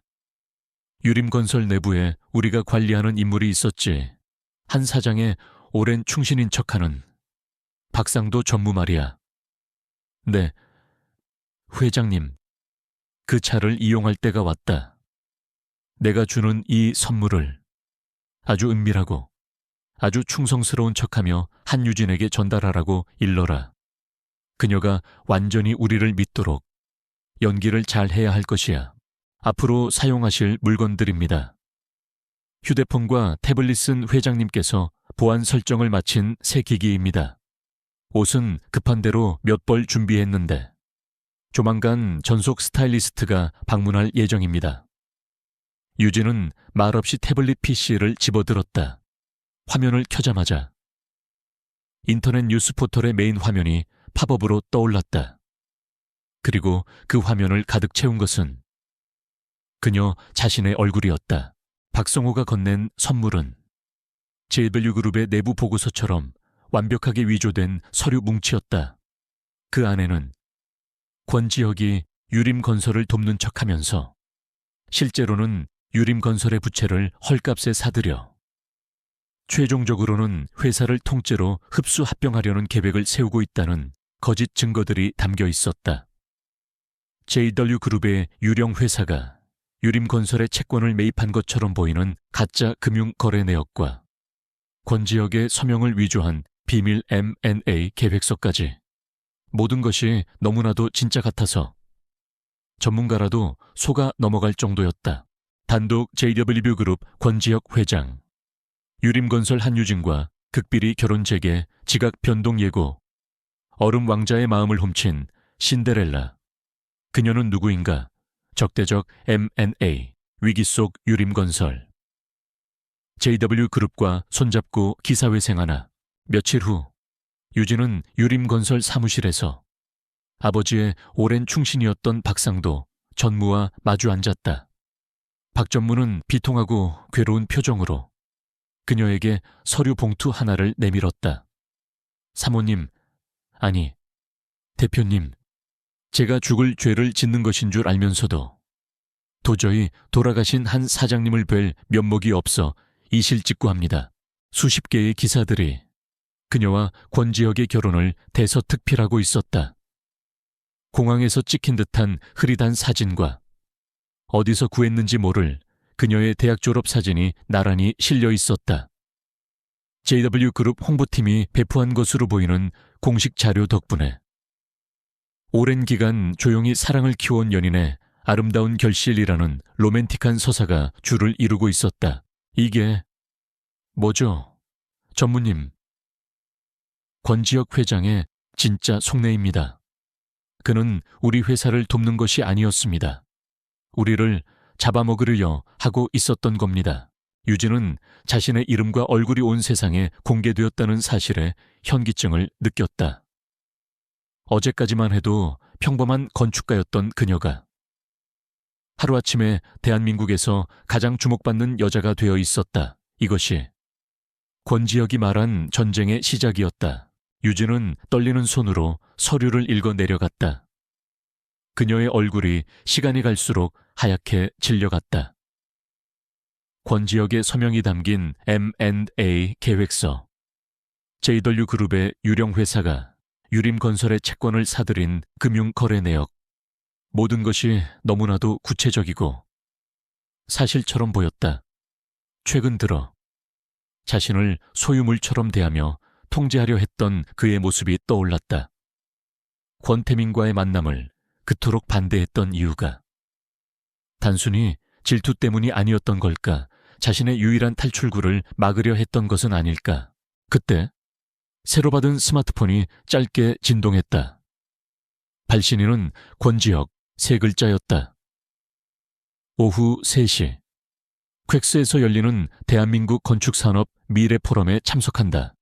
유림건설 내부에 우리가 관리하는 인물이 있었지. 한 사장의 오랜 충신인 척하는 박상도 전무 말이야. 네, 회장님, 그 차를 이용할 때가 왔다. 내가 주는 이 선물을 아주 은밀하고 아주 충성스러운 척하며 한유진에게 전달하라고 일러라. 그녀가 완전히 우리를 믿도록 연기를 잘 해야 할 것이야. 앞으로 사용하실 물건들입니다. 휴대폰과 태블릿은 회장님께서 보안 설정을 마친 새 기기입니다. 옷은 급한 대로 몇 벌 준비했는데 조만간 전속 스타일리스트가 방문할 예정입니다. 유진은 말없이 태블릿 PC를 집어들었다. 화면을 켜자마자 인터넷 뉴스 포털의 메인 화면이 팝업으로 떠올랐다. 그리고 그 화면을 가득 채운 것은 그녀 자신의 얼굴이었다. 박성호가 건넨 선물은 JW그룹의 내부 보고서처럼 완벽하게 위조된 서류 뭉치였다. 그 안에는 권지혁이 유림건설을 돕는 척하면서 실제로는 유림건설의 부채를 헐값에 사들여 최종적으로는 회사를 통째로 흡수 합병하려는 계획을 세우고 있다는 거짓 증거들이 담겨 있었다. JW그룹의 유령 회사가 유림건설의 채권을 매입한 것처럼 보이는 가짜 금융거래 내역과 권지혁의 서명을 위조한 비밀 M&A 계획서까지 모든 것이 너무나도 진짜 같아서 전문가라도 속아 넘어갈 정도였다. 단독 JW그룹 권지혁 회장, 유림건설 한유진과 극비리 결혼 재개, 지각 변동 예고, 얼음 왕자의 마음을 훔친 신데렐라. 그녀는 누구인가? 적대적 M&A, 위기 속 유림건설. JW그룹과 손잡고 기사회생하나 며칠 후 유진은 유림건설 사무실에서 아버지의 오랜 충신이었던 박상도 전무와 마주 앉았다. 박 전무는 비통하고 괴로운 표정으로 그녀에게 서류 봉투 하나를 내밀었다. 사모님, 아니, 대표님, 제가 죽을 죄를 짓는 것인 줄 알면서도 도저히 돌아가신 한 사장님을 뵐 면목이 없어 이실직고합니다. 수십 개의 기사들이 그녀와 권지혁의 결혼을 대서특필하고 있었다. 공항에서 찍힌 듯한 흐릿한 사진과 어디서 구했는지 모를 그녀의 대학 졸업 사진이 나란히 실려 있었다. JW그룹 홍보팀이 배포한 것으로 보이는 공식 자료 덕분에 오랜 기간 조용히 사랑을 키워온 연인의 아름다운 결실이라는 로맨틱한 서사가 줄을 이루고 있었다. 이게 뭐죠? 전무님. 권지혁 회장의 진짜 속내입니다. 그는 우리 회사를 돕는 것이 아니었습니다. 우리를 잡아먹으려 하고 있었던 겁니다. 유진은 자신의 이름과 얼굴이 온 세상에 공개되었다는 사실에 현기증을 느꼈다. 어제까지만 해도 평범한 건축가였던 그녀가 하루아침에 대한민국에서 가장 주목받는 여자가 되어 있었다. 이것이 권지혁이 말한 전쟁의 시작이었다. 유진은 떨리는 손으로 서류를 읽어 내려갔다. 그녀의 얼굴이 시간이 갈수록 하얗게 질려갔다. 권지혁의 서명이 담긴 M&A 계획서. JW그룹의 유령 회사가 유림건설의 채권을 사들인 금융거래 내역. 모든 것이 너무나도 구체적이고 사실처럼 보였다. 최근 들어 자신을 소유물처럼 대하며 통제하려 했던 그의 모습이 떠올랐다. 권태민과의 만남을 그토록 반대했던 이유가 단순히 질투 때문이 아니었던 걸까? 자신의 유일한 탈출구를 막으려 했던 것은 아닐까? 그때 새로 받은 스마트폰이 짧게 진동했다. 발신인은 권지혁, 3글자였다. 오후 3시. 퀘스에서 열리는 대한민국 건축산업 미래 포럼에 참석한다.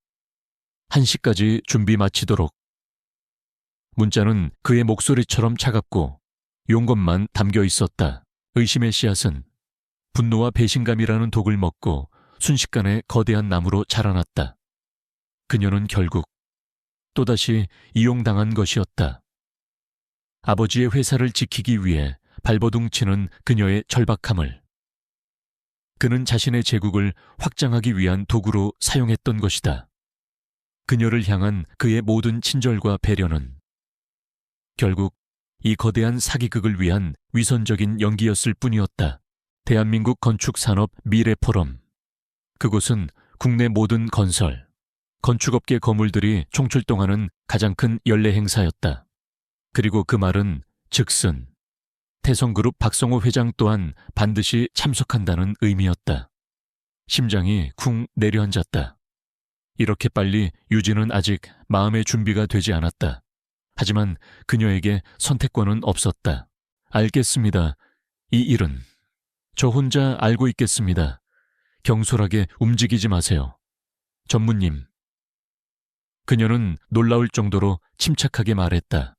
1시까지 준비 마치도록. 문자는 그의 목소리처럼 차갑고 용건만 담겨 있었다. 의심의 씨앗은 분노와 배신감이라는 독을 먹고 순식간에 거대한 나무로 자라났다. 그녀는 결국 또다시 이용당한 것이었다. 아버지의 회사를 지키기 위해 발버둥치는 그녀의 절박함을 그는 자신의 제국을 확장하기 위한 도구로 사용했던 것이다. 그녀를 향한 그의 모든 친절과 배려는 결국 이 거대한 사기극을 위한 위선적인 연기였을 뿐이었다. 대한민국 건축산업 미래 포럼. 그곳은 국내 모든 건설, 건축업계 거물들이 총출동하는 가장 큰 연례 행사였다. 그리고 그 말은 즉슨 태성그룹 박성호 회장 또한 반드시 참석한다는 의미였다. 심장이 쿵 내려앉았다. 이렇게 빨리 유진은 아직 마음의 준비가 되지 않았다. 하지만 그녀에게 선택권은 없었다. 알겠습니다. 이 일은 저 혼자 알고 있겠습니다. 경솔하게 움직이지 마세요. 전무님. 그녀는 놀라울 정도로 침착하게 말했다.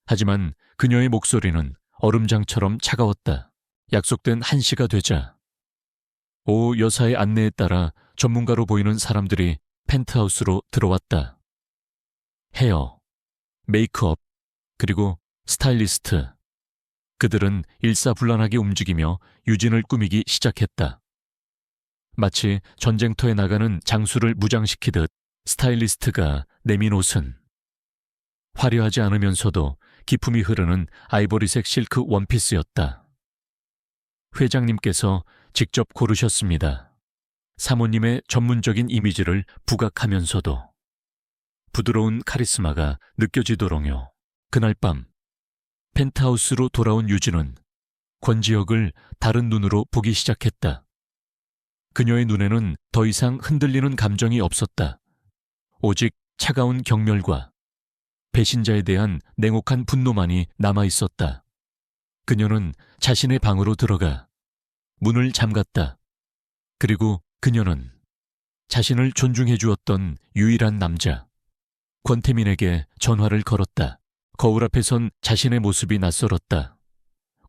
하지만 그녀의 목소리는 얼음장처럼 차가웠다. 약속된 1시가 되자 오 여사의 안내에 따라 전문가로 보이는 사람들이 펜트하우스로 들어왔다. 헤어, 메이크업, 그리고 스타일리스트. 그들은 일사불란하게 움직이며 유진을 꾸미기 시작했다. 마치 전쟁터에 나가는 장수를 무장시키듯 스타일리스트가 내민 옷은 화려하지 않으면서도 기품이 흐르는 아이보리색 실크 원피스였다. 회장님께서 직접 고르셨습니다. 사모님의 전문적인 이미지를 부각하면서도 부드러운 카리스마가 느껴지도록요. 그날 밤 펜트하우스로 돌아온 유진은 권지혁을 다른 눈으로 보기 시작했다. 그녀의 눈에는 더 이상 흔들리는 감정이 없었다. 오직 차가운 경멸과 배신자에 대한 냉혹한 분노만이 남아있었다. 그녀는 자신의 방으로 들어가 문을 잠갔다. 그리고 그녀는 자신을 존중해 주었던 유일한 남자 권태민에게 전화를 걸었다. 거울 앞에 선 자신의 모습이 낯설었다.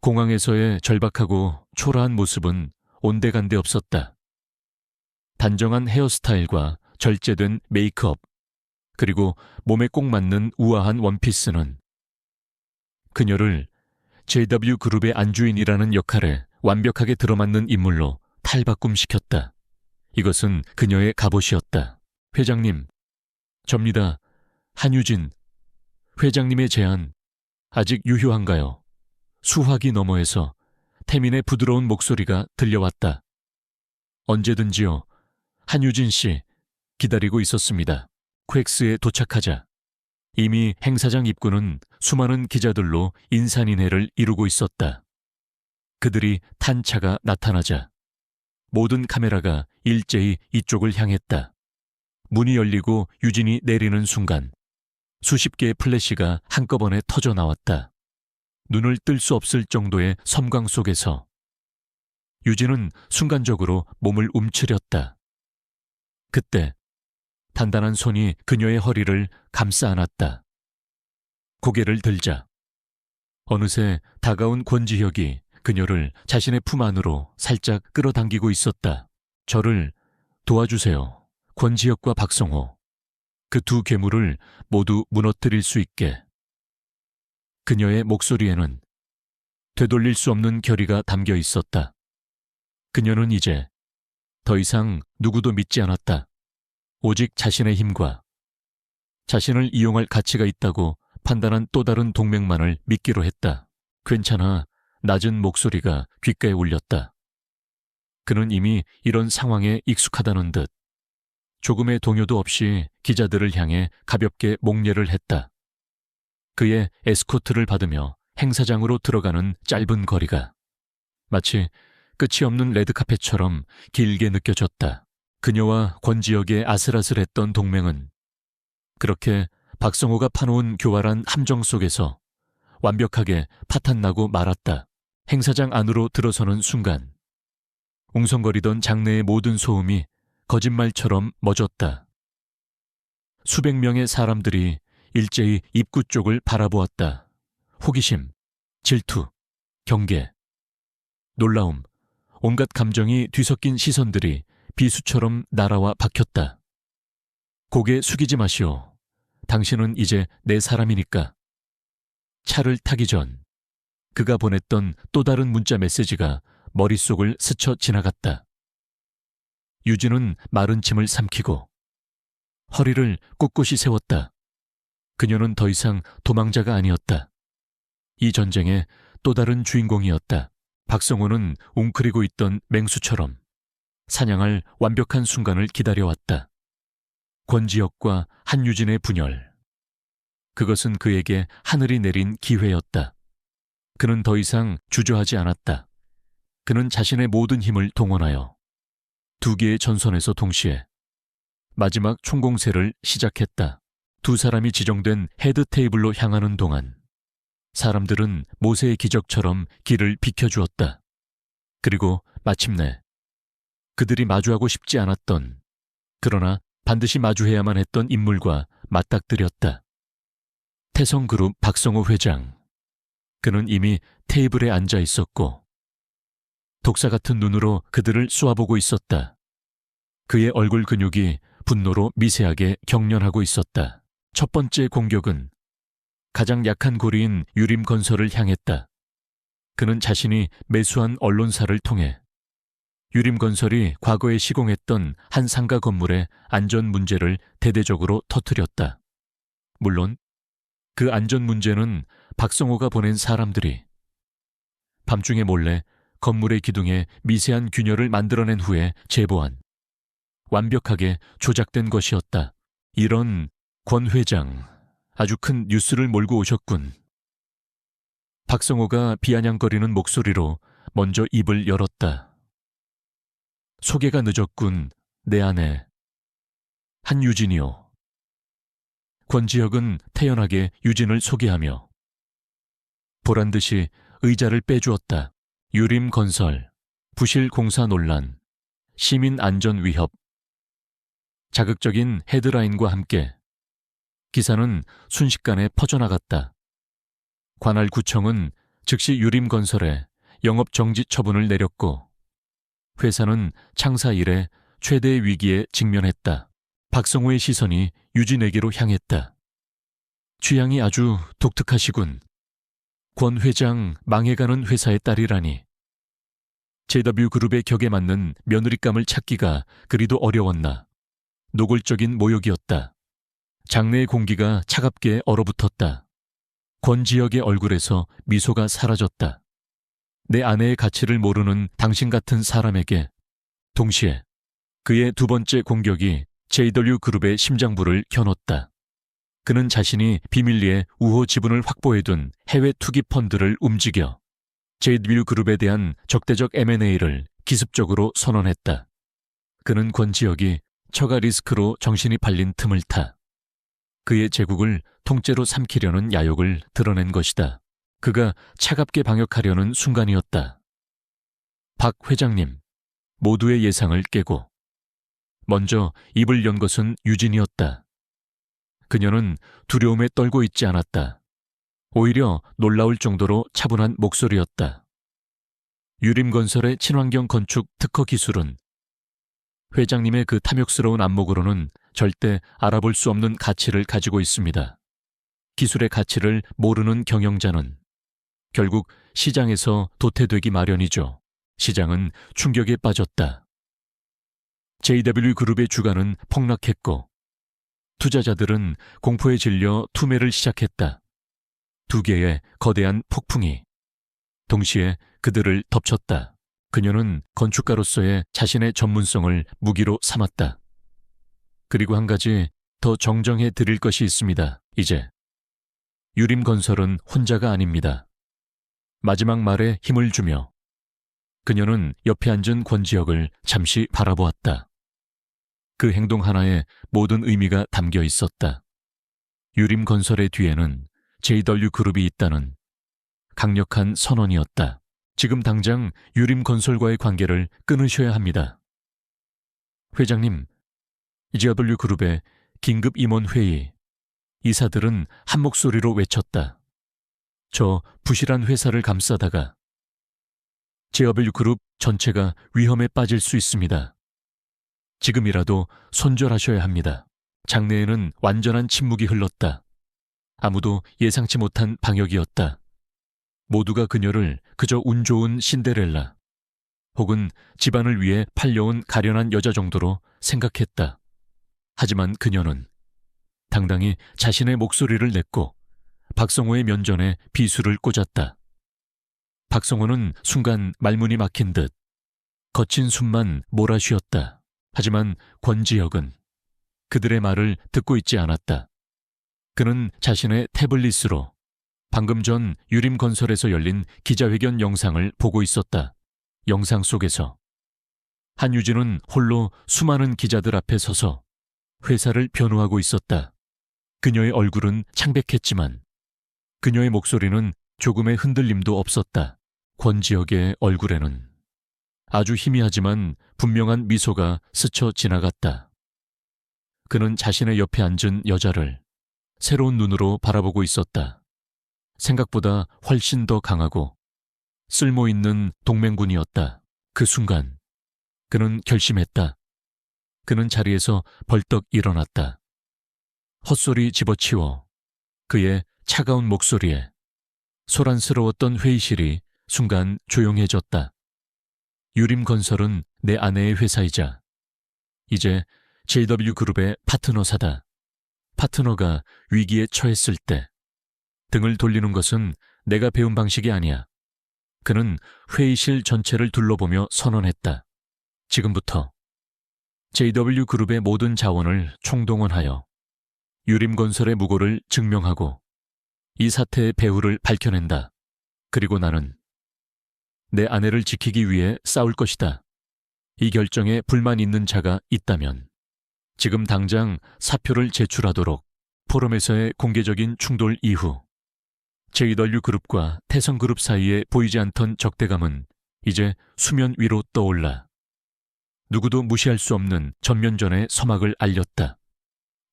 공항에서의 절박하고 초라한 모습은 온데간데 없었다. 단정한 헤어스타일과 절제된 메이크업, 그리고 몸에 꼭 맞는 우아한 원피스는 그녀를 JW그룹의 안주인이라는 역할에 완벽하게 들어맞는 인물로 탈바꿈시켰다. 이것은 그녀의 갑옷이었다. 회장님, 접니다. 한유진. 회장님의 제안 아직 유효한가요? 수화기 너머에서 태민의 부드러운 목소리가 들려왔다. 언제든지요. 한유진 씨, 기다리고 있었습니다. 퀘스에 도착하자 이미 행사장 입구는 수많은 기자들로 인산인해를 이루고 있었다. 그들이 탄 차가 나타나자 모든 카메라가 일제히 이쪽을 향했다. 문이 열리고 유진이 내리는 순간 수십 개의 플래시가 한꺼번에 터져 나왔다. 눈을 뜰 수 없을 정도의 섬광 속에서 유진은 순간적으로 몸을 움츠렸다. 그때 단단한 손이 그녀의 허리를 감싸 안았다. 고개를 들자 어느새 다가온 권지혁이 그녀를 자신의 품 안으로 살짝 끌어당기고 있었다. 저를 도와주세요. 권지혁과 박성호. 그 두 괴물을 모두 무너뜨릴 수 있게. 그녀의 목소리에는 되돌릴 수 없는 결의가 담겨 있었다. 그녀는 이제 더 이상 누구도 믿지 않았다. 오직 자신의 힘과 자신을 이용할 가치가 있다고 판단한 또 다른 동맹만을 믿기로 했다. 괜찮아. 낮은 목소리가 귓가에 울렸다. 그는 이미 이런 상황에 익숙하다는 듯 조금의 동요도 없이 기자들을 향해 가볍게 목례를 했다. 그의 에스코트를 받으며 행사장으로 들어가는 짧은 거리가 마치 끝이 없는 레드카펫처럼 길게 느껴졌다. 그녀와 권지혁의 아슬아슬했던 동맹은 그렇게 박성호가 파놓은 교활한 함정 속에서 완벽하게 파탄나고 말았다. 행사장 안으로 들어서는 순간 웅성거리던 장내의 모든 소음이 거짓말처럼 멎었다. 수백 명의 사람들이 일제히 입구 쪽을 바라보았다. 호기심, 질투, 경계, 놀라움, 온갖 감정이 뒤섞인 시선들이 비수처럼 날아와 박혔다. 고개 숙이지 마시오. 당신은 이제 내 사람이니까. 차를 타기 전 그가 보냈던 또 다른 문자 메시지가 머릿속을 스쳐 지나갔다. 유진은 마른 침을 삼키고 허리를 꼿꼿이 세웠다. 그녀는 더 이상 도망자가 아니었다. 이 전쟁의 또 다른 주인공이었다. 박성호는 웅크리고 있던 맹수처럼 사냥할 완벽한 순간을 기다려왔다. 권지혁과 한유진의 분열. 그것은 그에게 하늘이 내린 기회였다. 그는 더 이상 주저하지 않았다. 그는 자신의 모든 힘을 동원하여 두 개의 전선에서 동시에 마지막 총공세를 시작했다. 두 사람이 지정된 헤드 테이블로 향하는 동안 사람들은 모세의 기적처럼 길을 비켜주었다. 그리고 마침내 그들이 마주하고 싶지 않았던 그러나 반드시 마주해야만 했던 인물과 맞닥뜨렸다. 태성그룹 박성호 회장. 그는 이미 테이블에 앉아 있었고 독사 같은 눈으로 그들을 쏘아보고 있었다. 그의 얼굴 근육이 분노로 미세하게 경련하고 있었다. 첫 번째 공격은 가장 약한 고리인 유림건설을 향했다. 그는 자신이 매수한 언론사를 통해 유림건설이 과거에 시공했던 한 상가 건물의 안전 문제를 대대적으로 터뜨렸다. 물론 그 안전 문제는 박성호가 보낸 사람들이 밤중에 몰래 건물의 기둥에 미세한 균열을 만들어낸 후에 제보한 완벽하게 조작된 것이었다. 이런 권 회장, 아주 큰 뉴스를 몰고 오셨군. 박성호가 비아냥거리는 목소리로 먼저 입을 열었다. 소개가 늦었군, 내 아내. 한유진이요. 권지혁은 태연하게 유진을 소개하며 보란듯이 의자를 빼주었다. 유림건설, 부실공사 논란, 시민안전 위협. 자극적인 헤드라인과 함께 기사는 순식간에 퍼져나갔다. 관할 구청은 즉시 유림건설에 영업정지 처분을 내렸고 회사는 창사 이래 최대의 위기에 직면했다. 박성호의 시선이 유진에게로 향했다. 취향이 아주 독특하시군. 권 회장 망해가는 회사의 딸이라니. JW그룹의 격에 맞는 며느리감을 찾기가 그리도 어려웠나. 노골적인 모욕이었다. 장내의 공기가 차갑게 얼어붙었다. 권지혁의 얼굴에서 미소가 사라졌다. 내 아내의 가치를 모르는 당신 같은 사람에게 동시에 그의 두 번째 공격이 JW그룹의 심장부를 겨눴다. 그는 자신이 비밀리에 우호 지분을 확보해둔 해외 투기 펀드를 움직여 JW그룹에 대한 적대적 M&A를 기습적으로 선언했다. 그는 권지혁이 처가 리스크로 정신이 팔린 틈을 타 그의 제국을 통째로 삼키려는 야욕을 드러낸 것이다. 그가 차갑게 방역하려는 순간이었다. 박 회장님, 모두의 예상을 깨고 먼저 입을 연 것은 유진이었다. 그녀는 두려움에 떨고 있지 않았다. 오히려 놀라울 정도로 차분한 목소리였다. 유림건설의 친환경 건축 특허 기술은 회장님의 그 탐욕스러운 안목으로는 절대 알아볼 수 없는 가치를 가지고 있습니다. 기술의 가치를 모르는 경영자는 결국 시장에서 도태되기 마련이죠. 시장은 충격에 빠졌다. JW그룹의 주가는 폭락했고 투자자들은 공포에 질려 투매를 시작했다. 두 개의 거대한 폭풍이 동시에 그들을 덮쳤다. 그녀는 건축가로서의 자신의 전문성을 무기로 삼았다. 그리고 한 가지 더 정정해 드릴 것이 있습니다. 이제 유림건설은 혼자가 아닙니다. 마지막 말에 힘을 주며 그녀는 옆에 앉은 권지혁을 잠시 바라보았다. 그 행동 하나에 모든 의미가 담겨 있었다. 유림건설의 뒤에는 JW그룹이 있다는 강력한 선언이었다. 지금 당장 유림건설과의 관계를 끊으셔야 합니다. 회장님, JW그룹의 긴급 임원회의. 이사들은 한 목소리로 외쳤다. 저 부실한 회사를 감싸다가 JW그룹 전체가 위험에 빠질 수 있습니다. 지금이라도 손절하셔야 합니다. 장내에는 완전한 침묵이 흘렀다. 아무도 예상치 못한 방역이었다. 모두가 그녀를 그저 운 좋은 신데렐라 혹은 집안을 위해 팔려온 가련한 여자 정도로 생각했다. 하지만 그녀는 당당히 자신의 목소리를 냈고 박성호의 면전에 비수를 꽂았다. 박성호는 순간 말문이 막힌 듯 거친 숨만 몰아쉬었다. 하지만 권지혁은 그들의 말을 듣고 있지 않았다. 그는 자신의 태블릿으로 방금 전 유림건설에서 열린 기자회견 영상을 보고 있었다. 영상 속에서 한유진은 홀로 수많은 기자들 앞에 서서 회사를 변호하고 있었다. 그녀의 얼굴은 창백했지만 그녀의 목소리는 조금의 흔들림도 없었다. 권지혁의 얼굴에는 아주 희미하지만 분명한 미소가 스쳐 지나갔다. 그는 자신의 옆에 앉은 여자를 새로운 눈으로 바라보고 있었다. 생각보다 훨씬 더 강하고 쓸모있는 동맹군이었다. 그 순간 그는 결심했다. 그는 자리에서 벌떡 일어났다. 헛소리 집어치워 그의 차가운 목소리에 소란스러웠던 회의실이 순간 조용해졌다. 유림건설은 내 아내의 회사이자 이제 JW그룹의 파트너사다. 파트너가 위기에 처했을 때 등을 돌리는 것은 내가 배운 방식이 아니야. 그는 회의실 전체를 둘러보며 선언했다. 지금부터 JW그룹의 모든 자원을 총동원하여 유림건설의 무고를 증명하고 이 사태의 배후를 밝혀낸다. 그리고 나는 내 아내를 지키기 위해 싸울 것이다. 이 결정에 불만 있는 자가 있다면 지금 당장 사표를 제출하도록. 포럼에서의 공개적인 충돌 이후 JW그룹과 태성그룹 사이에 보이지 않던 적대감은 이제 수면 위로 떠올라 누구도 무시할 수 없는 전면전의 서막을 알렸다.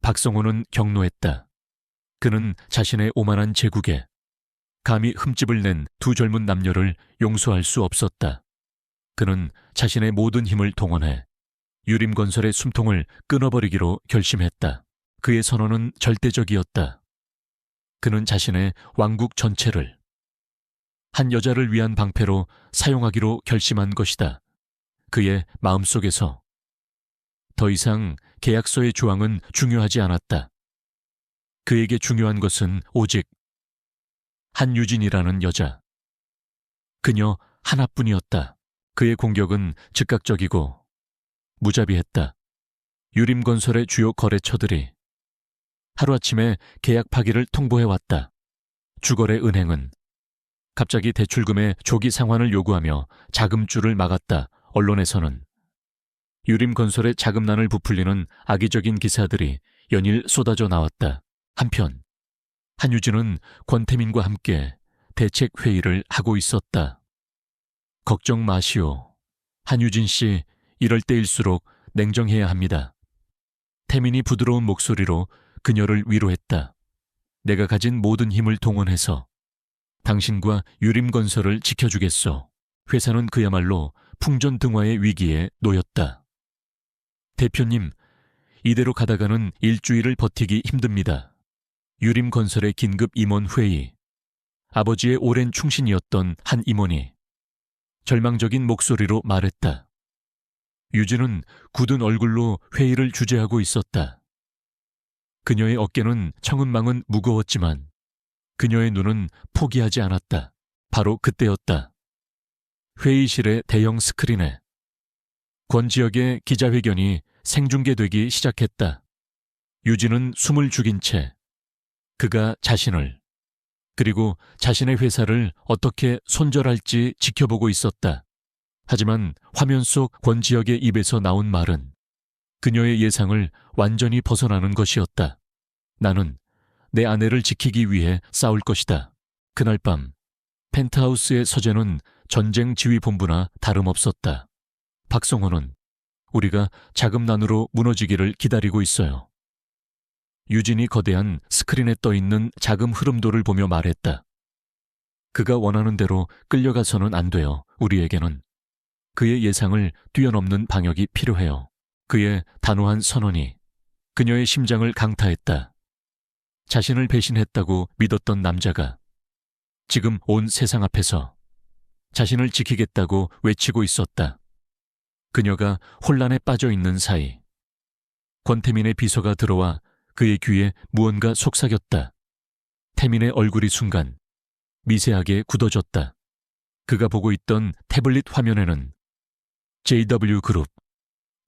박성호는 격노했다. 그는 자신의 오만한 제국에 감히 흠집을 낸 두 젊은 남녀를 용서할 수 없었다. 그는 자신의 모든 힘을 동원해 유림건설의 숨통을 끊어버리기로 결심했다. 그의 선언은 절대적이었다. 그는 자신의 왕국 전체를 한 여자를 위한 방패로 사용하기로 결심한 것이다. 그의 마음속에서 더 이상 계약서의 조항은 중요하지 않았다. 그에게 중요한 것은 오직 한유진이라는 여자. 그녀 하나뿐이었다. 그의 공격은 즉각적이고 무자비했다. 유림건설의 주요 거래처들이 하루아침에 계약 파기를 통보해왔다. 주거래 은행은 갑자기 대출금의 조기 상환을 요구하며 자금줄을 막았다. 언론에서는 유림건설의 자금난을 부풀리는 악의적인 기사들이 연일 쏟아져 나왔다. 한편 한유진은 권태민과 함께 대책회의를 하고 있었다. 걱정 마시오. 한유진 씨, 이럴 때일수록 냉정해야 합니다. 태민이 부드러운 목소리로 그녀를 위로했다. 내가 가진 모든 힘을 동원해서 당신과 유림건설을 지켜주겠소. 회사는 그야말로 풍전등화의 위기에 놓였다. 대표님, 이대로 가다가는 일주일을 버티기 힘듭니다. 유림건설의 긴급 임원회의. 아버지의 오랜 충신이었던 한 임원이 절망적인 목소리로 말했다. 유진은 굳은 얼굴로 회의를 주재하고 있었다. 그녀의 어깨는 천근만근 무거웠지만 그녀의 눈은 포기하지 않았다. 바로 그때였다. 회의실의 대형 스크린에 권지혁의 기자회견이 생중계되기 시작했다. 유진은 숨을 죽인 채 그가 자신을 그리고 자신의 회사를 어떻게 손절할지 지켜보고 있었다. 하지만 화면 속 권지혁의 입에서 나온 말은 그녀의 예상을 완전히 벗어나는 것이었다. 나는 내 아내를 지키기 위해 싸울 것이다. 그날 밤 펜트하우스의 서재는 전쟁 지휘본부나 다름없었다. 박성호는 우리가 자금난으로 무너지기를 기다리고 있어요. 유진이 거대한 스크린에 떠있는 자금 흐름도를 보며 말했다. 그가 원하는 대로 끌려가서는 안 돼요. 우리에게는. 그의 예상을 뛰어넘는 방역이 필요해요. 그의 단호한 선언이 그녀의 심장을 강타했다. 자신을 배신했다고 믿었던 남자가 지금 온 세상 앞에서 자신을 지키겠다고 외치고 있었다. 그녀가 혼란에 빠져 있는 사이 권태민의 비서가 들어와 그의 귀에 무언가 속삭였다. 태민의 얼굴이 순간 미세하게 굳어졌다. 그가 보고 있던 태블릿 화면에는 JW그룹,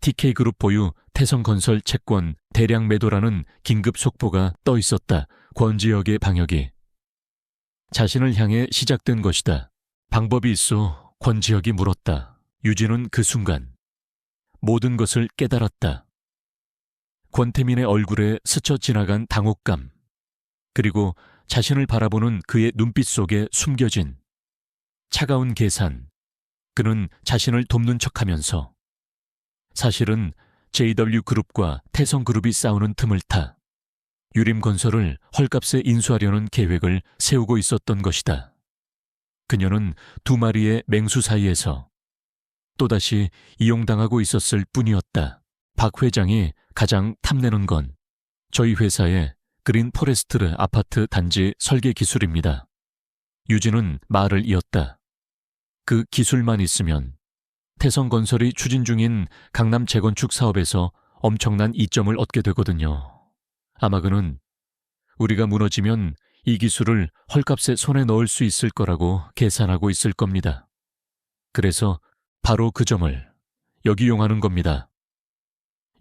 TK그룹 보유 태성건설 채권 대량 매도라는 긴급 속보가 떠 있었다. 권지혁의 방역이 자신을 향해 시작된 것이다. 방법이 있어? 권지혁이 물었다. 유진은 그 순간 모든 것을 깨달았다. 권태민의 얼굴에 스쳐 지나간 당혹감, 그리고 자신을 바라보는 그의 눈빛 속에 숨겨진 차가운 계산. 그는 자신을 돕는 척하면서 사실은 JW그룹과 태성그룹이 싸우는 틈을 타 유림건설을 헐값에 인수하려는 계획을 세우고 있었던 것이다. 그녀는 두 마리의 맹수 사이에서 또다시 이용당하고 있었을 뿐이었다. 박 회장이 가장 탐내는 건 저희 회사의 그린 포레스트 아파트 단지 설계 기술입니다. 유진은 말을 이었다. 그 기술만 있으면 태성건설이 추진 중인 강남 재건축 사업에서 엄청난 이점을 얻게 되거든요. 아마 그는 우리가 무너지면 이 기술을 헐값에 손에 넣을 수 있을 거라고 계산하고 있을 겁니다. 그래서 바로 그 점을 역이용하는 겁니다.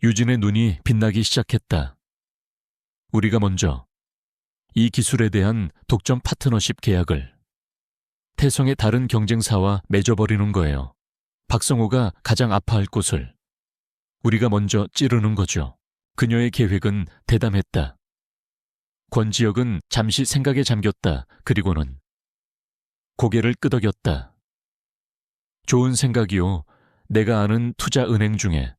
유진의 눈이 빛나기 시작했다. 우리가 먼저 이 기술에 대한 독점 파트너십 계약을 태성의 다른 경쟁사와 맺어버리는 거예요. 박성호가 가장 아파할 곳을 우리가 먼저 찌르는 거죠. 그녀의 계획은 대담했다. 권지혁은 잠시 생각에 잠겼다. 그리고는 고개를 끄덕였다. 좋은 생각이요. 내가 아는 투자은행 중에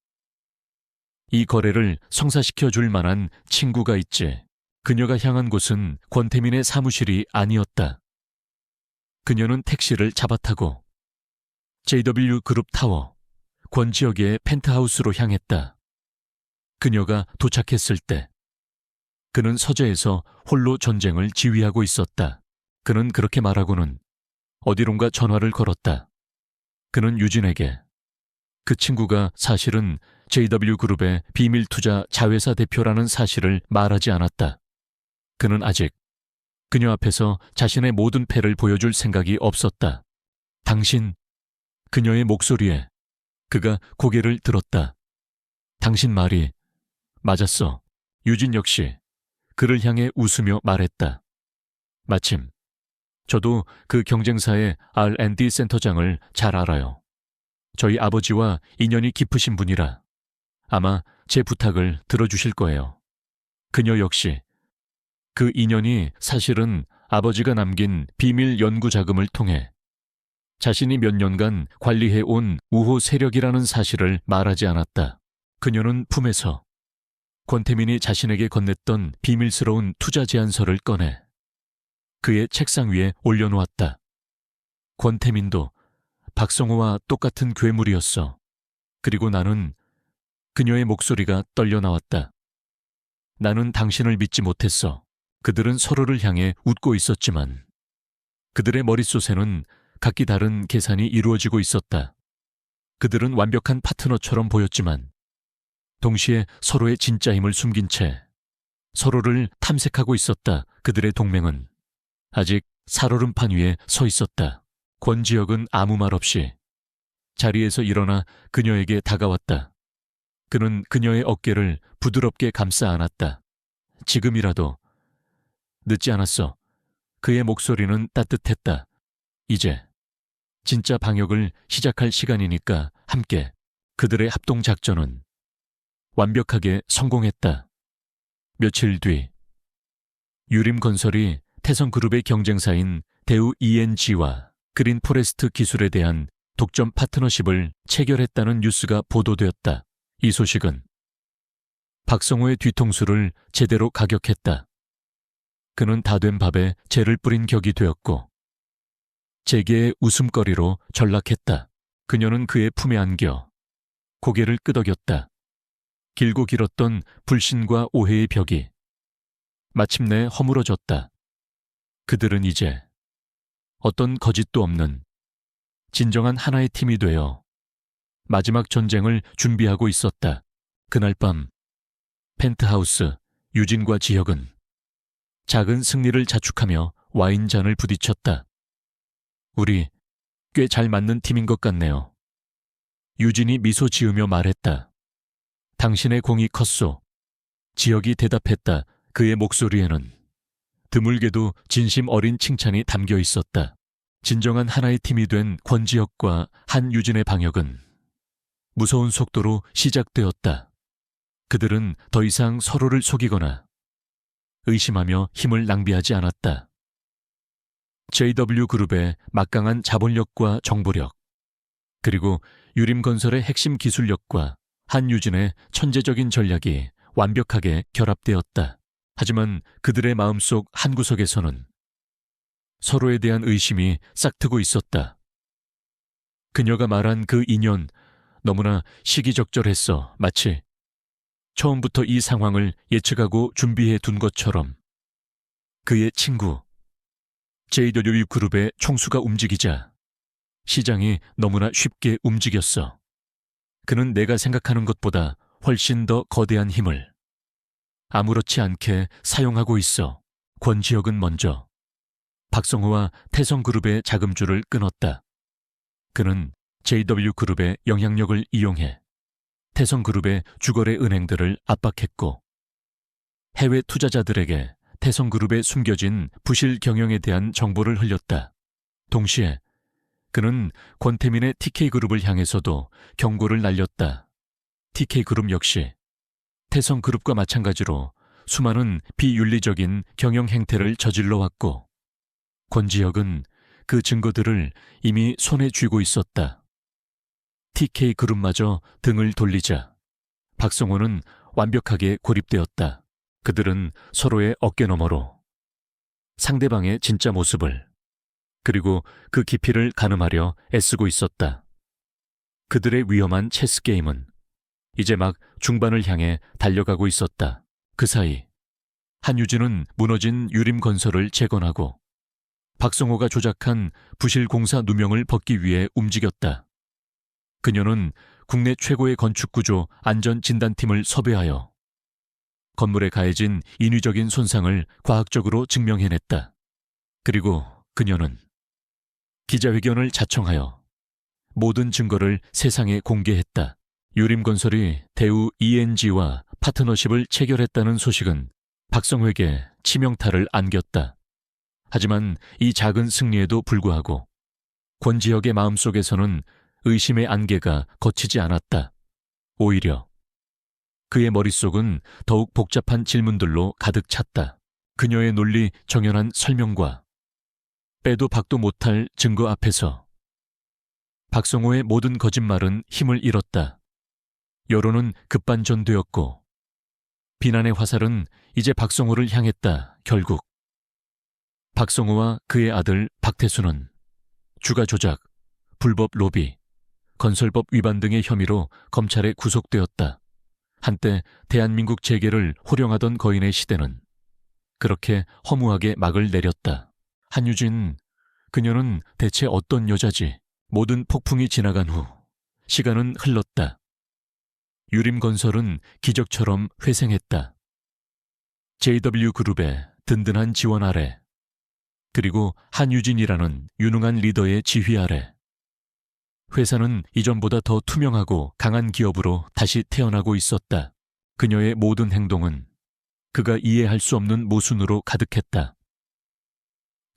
이 거래를 성사시켜 줄 만한 친구가 있지. 그녀가 향한 곳은 권태민의 사무실이 아니었다. 그녀는 택시를 잡아타고 JW그룹 타워, 권지혁의 펜트하우스로 향했다. 그녀가 도착했을 때 그는 서재에서 홀로 전쟁을 지휘하고 있었다. 그는 그렇게 말하고는 어디론가 전화를 걸었다. 그는 유진에게 그 친구가 사실은 JW그룹의 비밀투자 자회사 대표라는 사실을 말하지 않았다. 그는 아직 그녀 앞에서 자신의 모든 패를 보여줄 생각이 없었다. 당신, 그녀의 목소리에 그가 고개를 들었다. 당신 말이 맞았어. 유진 역시 그를 향해 웃으며 말했다. 마침 저도 그 경쟁사의 R&D 센터장을 잘 알아요. 저희 아버지와 인연이 깊으신 분이라 아마 제 부탁을 들어주실 거예요. 그녀 역시 그 인연이 사실은 아버지가 남긴 비밀 연구 자금을 통해 자신이 몇 년간 관리해온 우호 세력이라는 사실을 말하지 않았다. 그녀는 품에서 권태민이 자신에게 건넸던 비밀스러운 투자 제안서를 꺼내 그의 책상 위에 올려놓았다. 권태민도 박성호와 똑같은 괴물이었어. 그리고 나는 그녀의 목소리가 떨려 나왔다. 나는 당신을 믿지 못했어. 그들은 서로를 향해 웃고 있었지만 그들의 머릿속에는 각기 다른 계산이 이루어지고 있었다. 그들은 완벽한 파트너처럼 보였지만 동시에 서로의 진짜 힘을 숨긴 채 서로를 탐색하고 있었다. 그들의 동맹은 아직 살얼음판 위에 서 있었다. 권지혁은 아무 말 없이 자리에서 일어나 그녀에게 다가왔다. 그는 그녀의 어깨를 부드럽게 감싸 안았다. 지금이라도. 늦지 않았어. 그의 목소리는 따뜻했다. 이제 진짜 방역을 시작할 시간이니까 함께. 그들의 합동작전은 완벽하게 성공했다. 며칠 뒤 유림건설이 태성그룹의 경쟁사인 대우 ENG와 그린포레스트 기술에 대한 독점 파트너십을 체결했다는 뉴스가 보도되었다. 이 소식은 박성호의 뒤통수를 제대로 가격했다. 그는 다 된 밥에 재를 뿌린 격이 되었고 재계의 웃음거리로 전락했다. 그녀는 그의 품에 안겨 고개를 끄덕였다. 길고 길었던 불신과 오해의 벽이 마침내 허물어졌다. 그들은 이제 어떤 거짓도 없는 진정한 하나의 팀이 되어 마지막 전쟁을 준비하고 있었다. 그날 밤 펜트하우스 유진과 지혁은 작은 승리를 자축하며 와인잔을 부딪혔다. 우리 꽤 잘 맞는 팀인 것 같네요. 유진이 미소 지으며 말했다. 당신의 공이 컸소. 지혁이 대답했다. 그의 목소리에는 드물게도 진심 어린 칭찬이 담겨 있었다. 진정한 하나의 팀이 된 권지혁과 한유진의 방역은 무서운 속도로 시작되었다. 그들은 더 이상 서로를 속이거나 의심하며 힘을 낭비하지 않았다. JW그룹의 막강한 자본력과 정보력, 그리고 유림건설의 핵심 기술력과 한유진의 천재적인 전략이 완벽하게 결합되었다. 하지만 그들의 마음속 한구석에서는 서로에 대한 의심이 싹트고 있었다. 그녀가 말한 그 인연 너무나 시기적절했어. 마치 처음부터 이 상황을 예측하고 준비해 둔 것처럼. 그의 친구 JW그룹의 총수가 움직이자 시장이 너무나 쉽게 움직였어. 그는 내가 생각하는 것보다 훨씬 더 거대한 힘을 아무렇지 않게 사용하고 있어. 권지혁은 먼저 박성호와 태성그룹의 자금줄을 끊었다. 그는 JW그룹의 영향력을 이용해 태성그룹의 주거래 은행들을 압박했고 해외 투자자들에게 태성그룹에 숨겨진 부실 경영에 대한 정보를 흘렸다. 동시에 그는 권태민의 TK그룹을 향해서도 경고를 날렸다. TK그룹 역시 태성그룹과 마찬가지로 수많은 비윤리적인 경영 행태를 저질러 왔고 권지혁은 그 증거들을 이미 손에 쥐고 있었다. TK그룹마저 등을 돌리자 박성호는 완벽하게 고립되었다. 그들은 서로의 어깨너머로 상대방의 진짜 모습을 그리고 그 깊이를 가늠하려 애쓰고 있었다. 그들의 위험한 체스 게임은 이제 막 중반을 향해 달려가고 있었다. 그 사이 한유진은 무너진 유림건설을 재건하고 박성호가 조작한 부실공사 누명을 벗기 위해 움직였다. 그녀는 국내 최고의 건축구조 안전진단팀을 섭외하여 건물에 가해진 인위적인 손상을 과학적으로 증명해냈다. 그리고 그녀는 기자회견을 자청하여 모든 증거를 세상에 공개했다. 유림건설이 대우 ENG와 파트너십을 체결했다는 소식은 박성호에게 치명타를 안겼다. 하지만 이 작은 승리에도 불구하고 권지혁의 마음속에서는 의심의 안개가 거치지 않았다. 오히려 그의 머릿속은 더욱 복잡한 질문들로 가득 찼다. 그녀의 논리 정연한 설명과 빼도 박도 못할 증거 앞에서 박성호의 모든 거짓말은 힘을 잃었다. 여론은 급반전되었고 비난의 화살은 이제 박성호를 향했다. 결국 박성호와 그의 아들 박태수는 주가 조작, 불법 로비, 건설법 위반 등의 혐의로 검찰에 구속되었다. 한때 대한민국 재계를 호령하던 거인의 시대는 그렇게 허무하게 막을 내렸다. 한유진, 그녀는 대체 어떤 여자지? 모든 폭풍이 지나간 후 시간은 흘렀다. 유림건설은 기적처럼 회생했다. JW그룹의 든든한 지원 아래, 그리고 한유진이라는 유능한 리더의 지휘 아래 회사는 이전보다 더 투명하고 강한 기업으로 다시 태어나고 있었다. 그녀의 모든 행동은 그가 이해할 수 없는 모순으로 가득했다.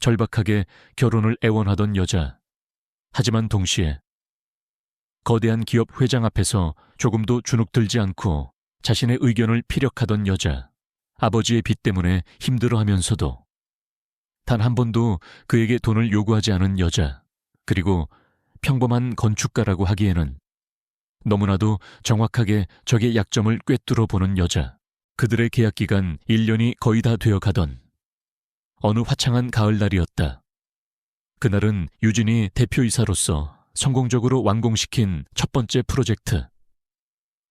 절박하게 결혼을 애원하던 여자, 하지만 동시에 거대한 기업 회장 앞에서 조금도 주눅들지 않고 자신의 의견을 피력하던 여자, 아버지의 빚 때문에 힘들어하면서도 단 한 번도 그에게 돈을 요구하지 않은 여자, 그리고 평범한 건축가라고 하기에는 너무나도 정확하게 적의 약점을 꿰뚫어 보는 여자. 그들의 계약 기간 1년이 거의 다 되어 가던 어느 화창한 가을날이었다. 그날은 유진이 대표이사로서 성공적으로 완공시킨 첫 번째 프로젝트,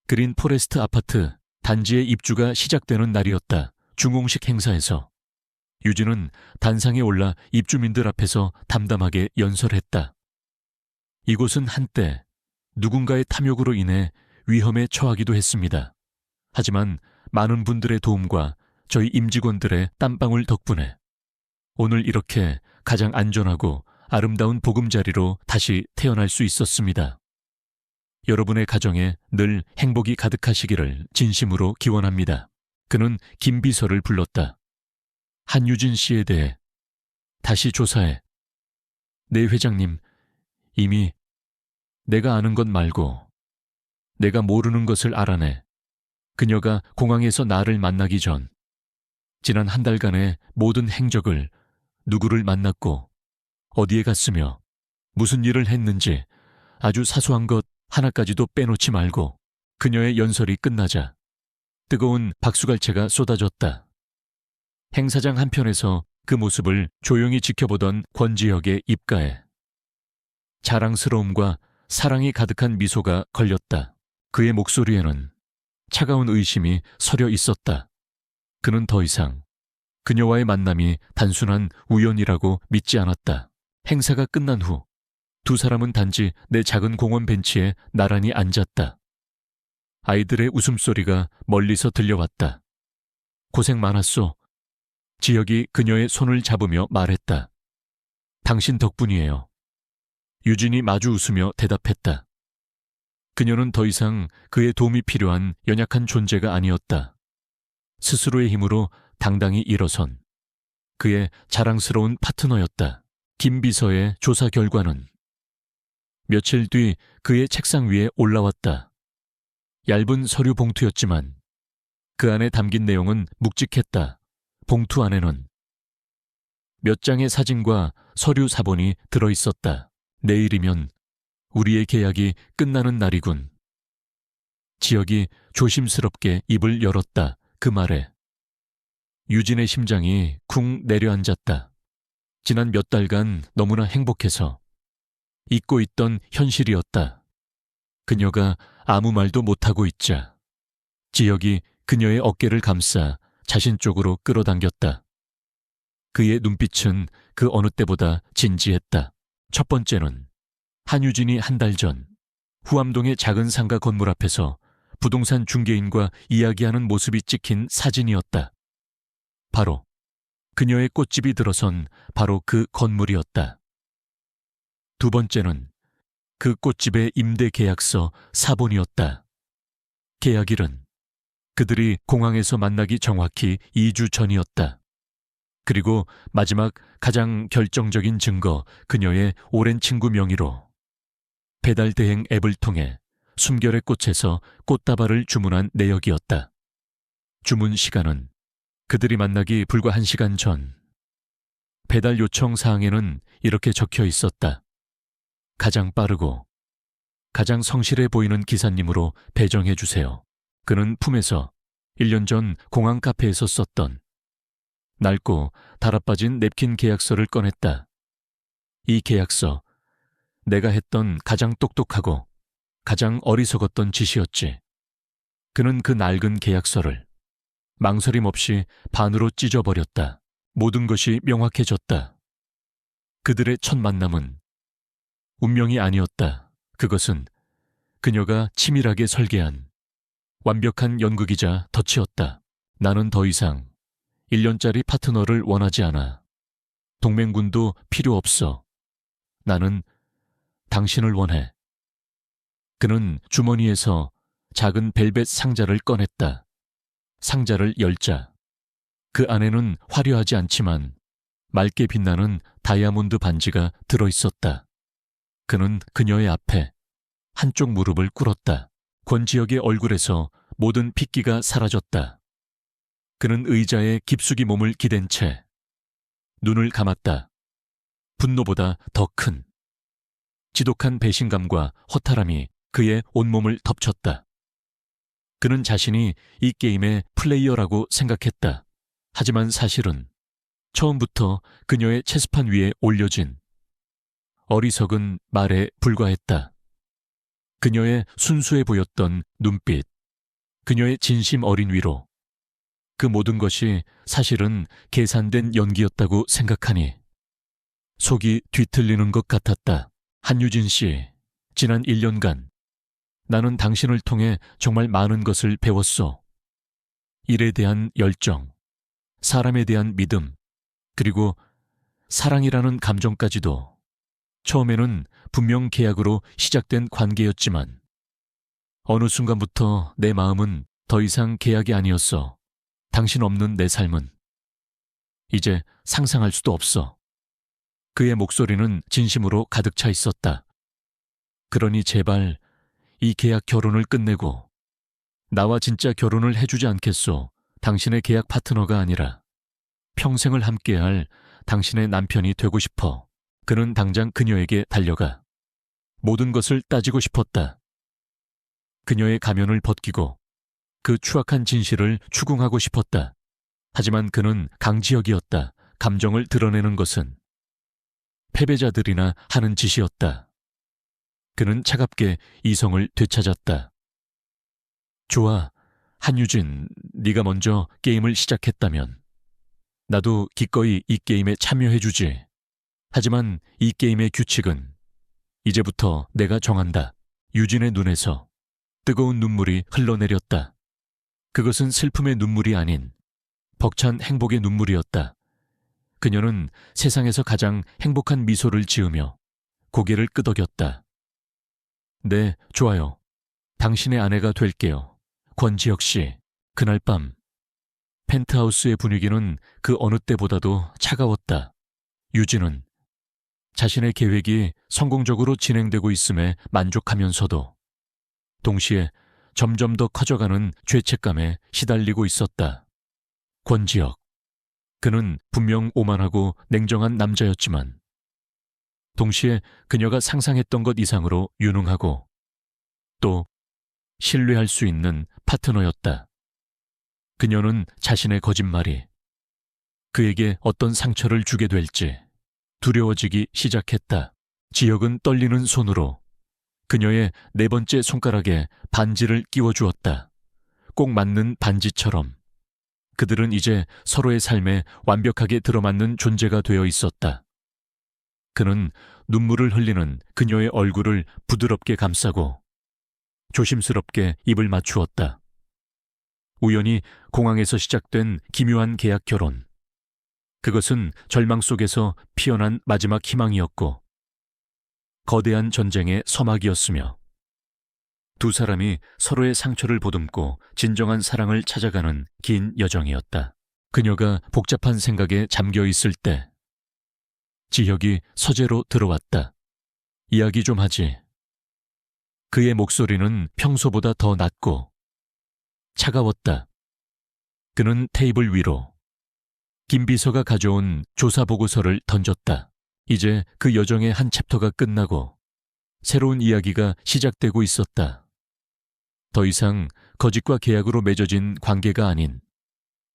그린 포레스트 아파트 단지의 입주가 시작되는 날이었다. 중공식 행사에서 유진은 단상에 올라 입주민들 앞에서 담담하게 연설했다. 이곳은 한때 누군가의 탐욕으로 인해 위험에 처하기도 했습니다. 하지만 많은 분들의 도움과 저희 임직원들의 땀방울 덕분에 오늘 이렇게 가장 안전하고 아름다운 보금자리로 다시 태어날 수 있었습니다. 여러분의 가정에 늘 행복이 가득하시기를 진심으로 기원합니다. 그는 김 비서를 불렀다. 한유진 씨에 대해 다시 조사해. 네 회장님, 이미 내가 아는 것 말고 내가 모르는 것을 알아내. 그녀가 공항에서 나를 만나기 전 지난 한 달간의 모든 행적을, 누구를 만났고 어디에 갔으며 무슨 일을 했는지 아주 사소한 것 하나까지도 빼놓지 말고. 그녀의 연설이 끝나자 뜨거운 박수갈채가 쏟아졌다. 행사장 한편에서 그 모습을 조용히 지켜보던 권지혁의 입가에 자랑스러움과 사랑이 가득한 미소가 걸렸다. 그의 목소리에는 차가운 의심이 서려 있었다. 그는 더 이상 그녀와의 만남이 단순한 우연이라고 믿지 않았다. 행사가 끝난 후 두 사람은 단지 내 작은 공원 벤치에 나란히 앉았다. 아이들의 웃음소리가 멀리서 들려왔다. 고생 많았소. 지혁이 그녀의 손을 잡으며 말했다. 당신 덕분이에요. 유진이 마주 웃으며 대답했다. 그녀는 더 이상 그의 도움이 필요한 연약한 존재가 아니었다. 스스로의 힘으로 당당히 일어선 그의 자랑스러운 파트너였다. 김 비서의 조사 결과는 며칠 뒤 그의 책상 위에 올라왔다. 얇은 서류 봉투였지만 그 안에 담긴 내용은 묵직했다. 봉투 안에는 몇 장의 사진과 서류 사본이 들어있었다. 내일이면 우리의 계약이 끝나는 날이군. 지혁이 조심스럽게 입을 열었다. 그 말에 유진의 심장이 쿵 내려앉았다. 지난 몇 달간 너무나 행복해서 잊고 있던 현실이었다. 그녀가 아무 말도 못하고 있자 지혁이 그녀의 어깨를 감싸 자신 쪽으로 끌어당겼다. 그의 눈빛은 그 어느 때보다 진지했다. 첫 번째는 한유진이 한 달 전 후암동의 작은 상가 건물 앞에서 부동산 중개인과 이야기하는 모습이 찍힌 사진이었다. 바로 그녀의 꽃집이 들어선 바로 그 건물이었다. 두 번째는 그 꽃집의 임대 계약서 사본이었다. 계약일은 그들이 공항에서 만나기 정확히 2주 전이었다. 그리고 마지막 가장 결정적인 증거, 그녀의 오랜 친구 명의로 배달 대행 앱을 통해 숨결의 꽃에서 꽃다발을 주문한 내역이었다. 주문 시간은 그들이 만나기 불과 1시간 전. 배달 요청 사항에는 이렇게 적혀 있었다. 가장 빠르고 가장 성실해 보이는 기사님으로 배정해 주세요. 그는 품에서 1년 전 공항 카페에서 썼던 낡고 달아빠진 냅킨 계약서를 꺼냈다. 이 계약서, 내가 했던 가장 똑똑하고 가장 어리석었던 짓이었지. 그는 그 낡은 계약서를 망설임 없이 반으로 찢어버렸다. 모든 것이 명확해졌다. 그들의 첫 만남은 운명이 아니었다. 그것은 그녀가 치밀하게 설계한 완벽한 연극이자 덫이었다. 나는 더 이상 1년짜리 파트너를 원하지 않아. 동맹군도 필요 없어. 나는 당신을 원해. 그는 주머니에서 작은 벨벳 상자를 꺼냈다. 상자를 열자. 그 안에는 화려하지 않지만 맑게 빛나는 다이아몬드 반지가 들어있었다. 그는 그녀의 앞에 한쪽 무릎을 꿇었다. 권지혁의 얼굴에서 모든 핏기가 사라졌다. 그는 의자에 깊숙이 몸을 기댄 채 눈을 감았다. 분노보다 더 큰 지독한 배신감과 허탈함이 그의 온몸을 덮쳤다. 그는 자신이 이 게임의 플레이어라고 생각했다. 하지만 사실은 처음부터 그녀의 체스판 위에 올려진 어리석은 말에 불과했다. 그녀의 순수해 보였던 눈빛, 그녀의 진심 어린 위로, 그 모든 것이 사실은 계산된 연기였다고 생각하니 속이 뒤틀리는 것 같았다. 한유진 씨, 지난 1년간 나는 당신을 통해 정말 많은 것을 배웠어. 일에 대한 열정, 사람에 대한 믿음, 그리고 사랑이라는 감정까지도. 처음에는 분명 계약으로 시작된 관계였지만 어느 순간부터 내 마음은 더 이상 계약이 아니었어. 당신 없는 내 삶은 이제 상상할 수도 없어. 그의 목소리는 진심으로 가득 차 있었다. 그러니 제발 이 계약 결혼을 끝내고 나와 진짜 결혼을 해주지 않겠소. 당신의 계약 파트너가 아니라 평생을 함께할 당신의 남편이 되고 싶어. 그는 당장 그녀에게 달려가 모든 것을 따지고 싶었다. 그녀의 가면을 벗기고 그 추악한 진실을 추궁하고 싶었다. 하지만 그는 강지혁이었다. 감정을 드러내는 것은 패배자들이나 하는 짓이었다. 그는 차갑게 이성을 되찾았다. 좋아, 한유진, 네가 먼저 게임을 시작했다면 나도 기꺼이 이 게임에 참여해주지. 하지만 이 게임의 규칙은 이제부터 내가 정한다. 유진의 눈에서 뜨거운 눈물이 흘러내렸다. 그것은 슬픔의 눈물이 아닌 벅찬 행복의 눈물이었다. 그녀는 세상에서 가장 행복한 미소를 지으며 고개를 끄덕였다. 네, 좋아요. 당신의 아내가 될게요. 권지혁 씨. 그날 밤 펜트하우스의 분위기는 그 어느 때보다도 차가웠다. 유진은 자신의 계획이 성공적으로 진행되고 있음에 만족하면서도 동시에 점점 더 커져가는 죄책감에 시달리고 있었다. 권지혁. 그는 분명 오만하고 냉정한 남자였지만 동시에 그녀가 상상했던 것 이상으로 유능하고 또 신뢰할 수 있는 파트너였다. 그녀는 자신의 거짓말이 그에게 어떤 상처를 주게 될지 두려워지기 시작했다. 지혁은 떨리는 손으로 그녀의 네 번째 손가락에 반지를 끼워주었다. 꼭 맞는 반지처럼 그들은 이제 서로의 삶에 완벽하게 들어맞는 존재가 되어 있었다. 그는 눈물을 흘리는 그녀의 얼굴을 부드럽게 감싸고 조심스럽게 입을 맞추었다. 우연히 공항에서 시작된 기묘한 계약 결혼. 그것은 절망 속에서 피어난 마지막 희망이었고 거대한 전쟁의 서막이었으며 두 사람이 서로의 상처를 보듬고 진정한 사랑을 찾아가는 긴 여정이었다. 그녀가 복잡한 생각에 잠겨 있을 때 지혁이 서재로 들어왔다. 이야기 좀 하지. 그의 목소리는 평소보다 더 낮고 차가웠다. 그는 테이블 위로 김 비서가 가져온 조사 보고서를 던졌다. 이제 그 여정의 한 챕터가 끝나고 새로운 이야기가 시작되고 있었다. 더 이상 거짓과 계약으로 맺어진 관계가 아닌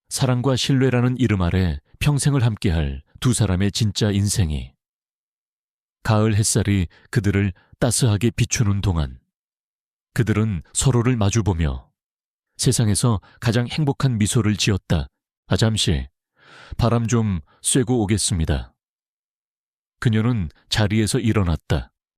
사랑과 신뢰라는 이름 아래 평생을 함께할 두 사람의 진짜 인생이. 가을 햇살이 그들을 따스하게 비추는 동안 그들은 서로를 마주보며 세상에서 가장 행복한 미소를 지었다. 잠시 바람 좀 쐬고 오겠습니다. 그녀는 자리에서 일어났다.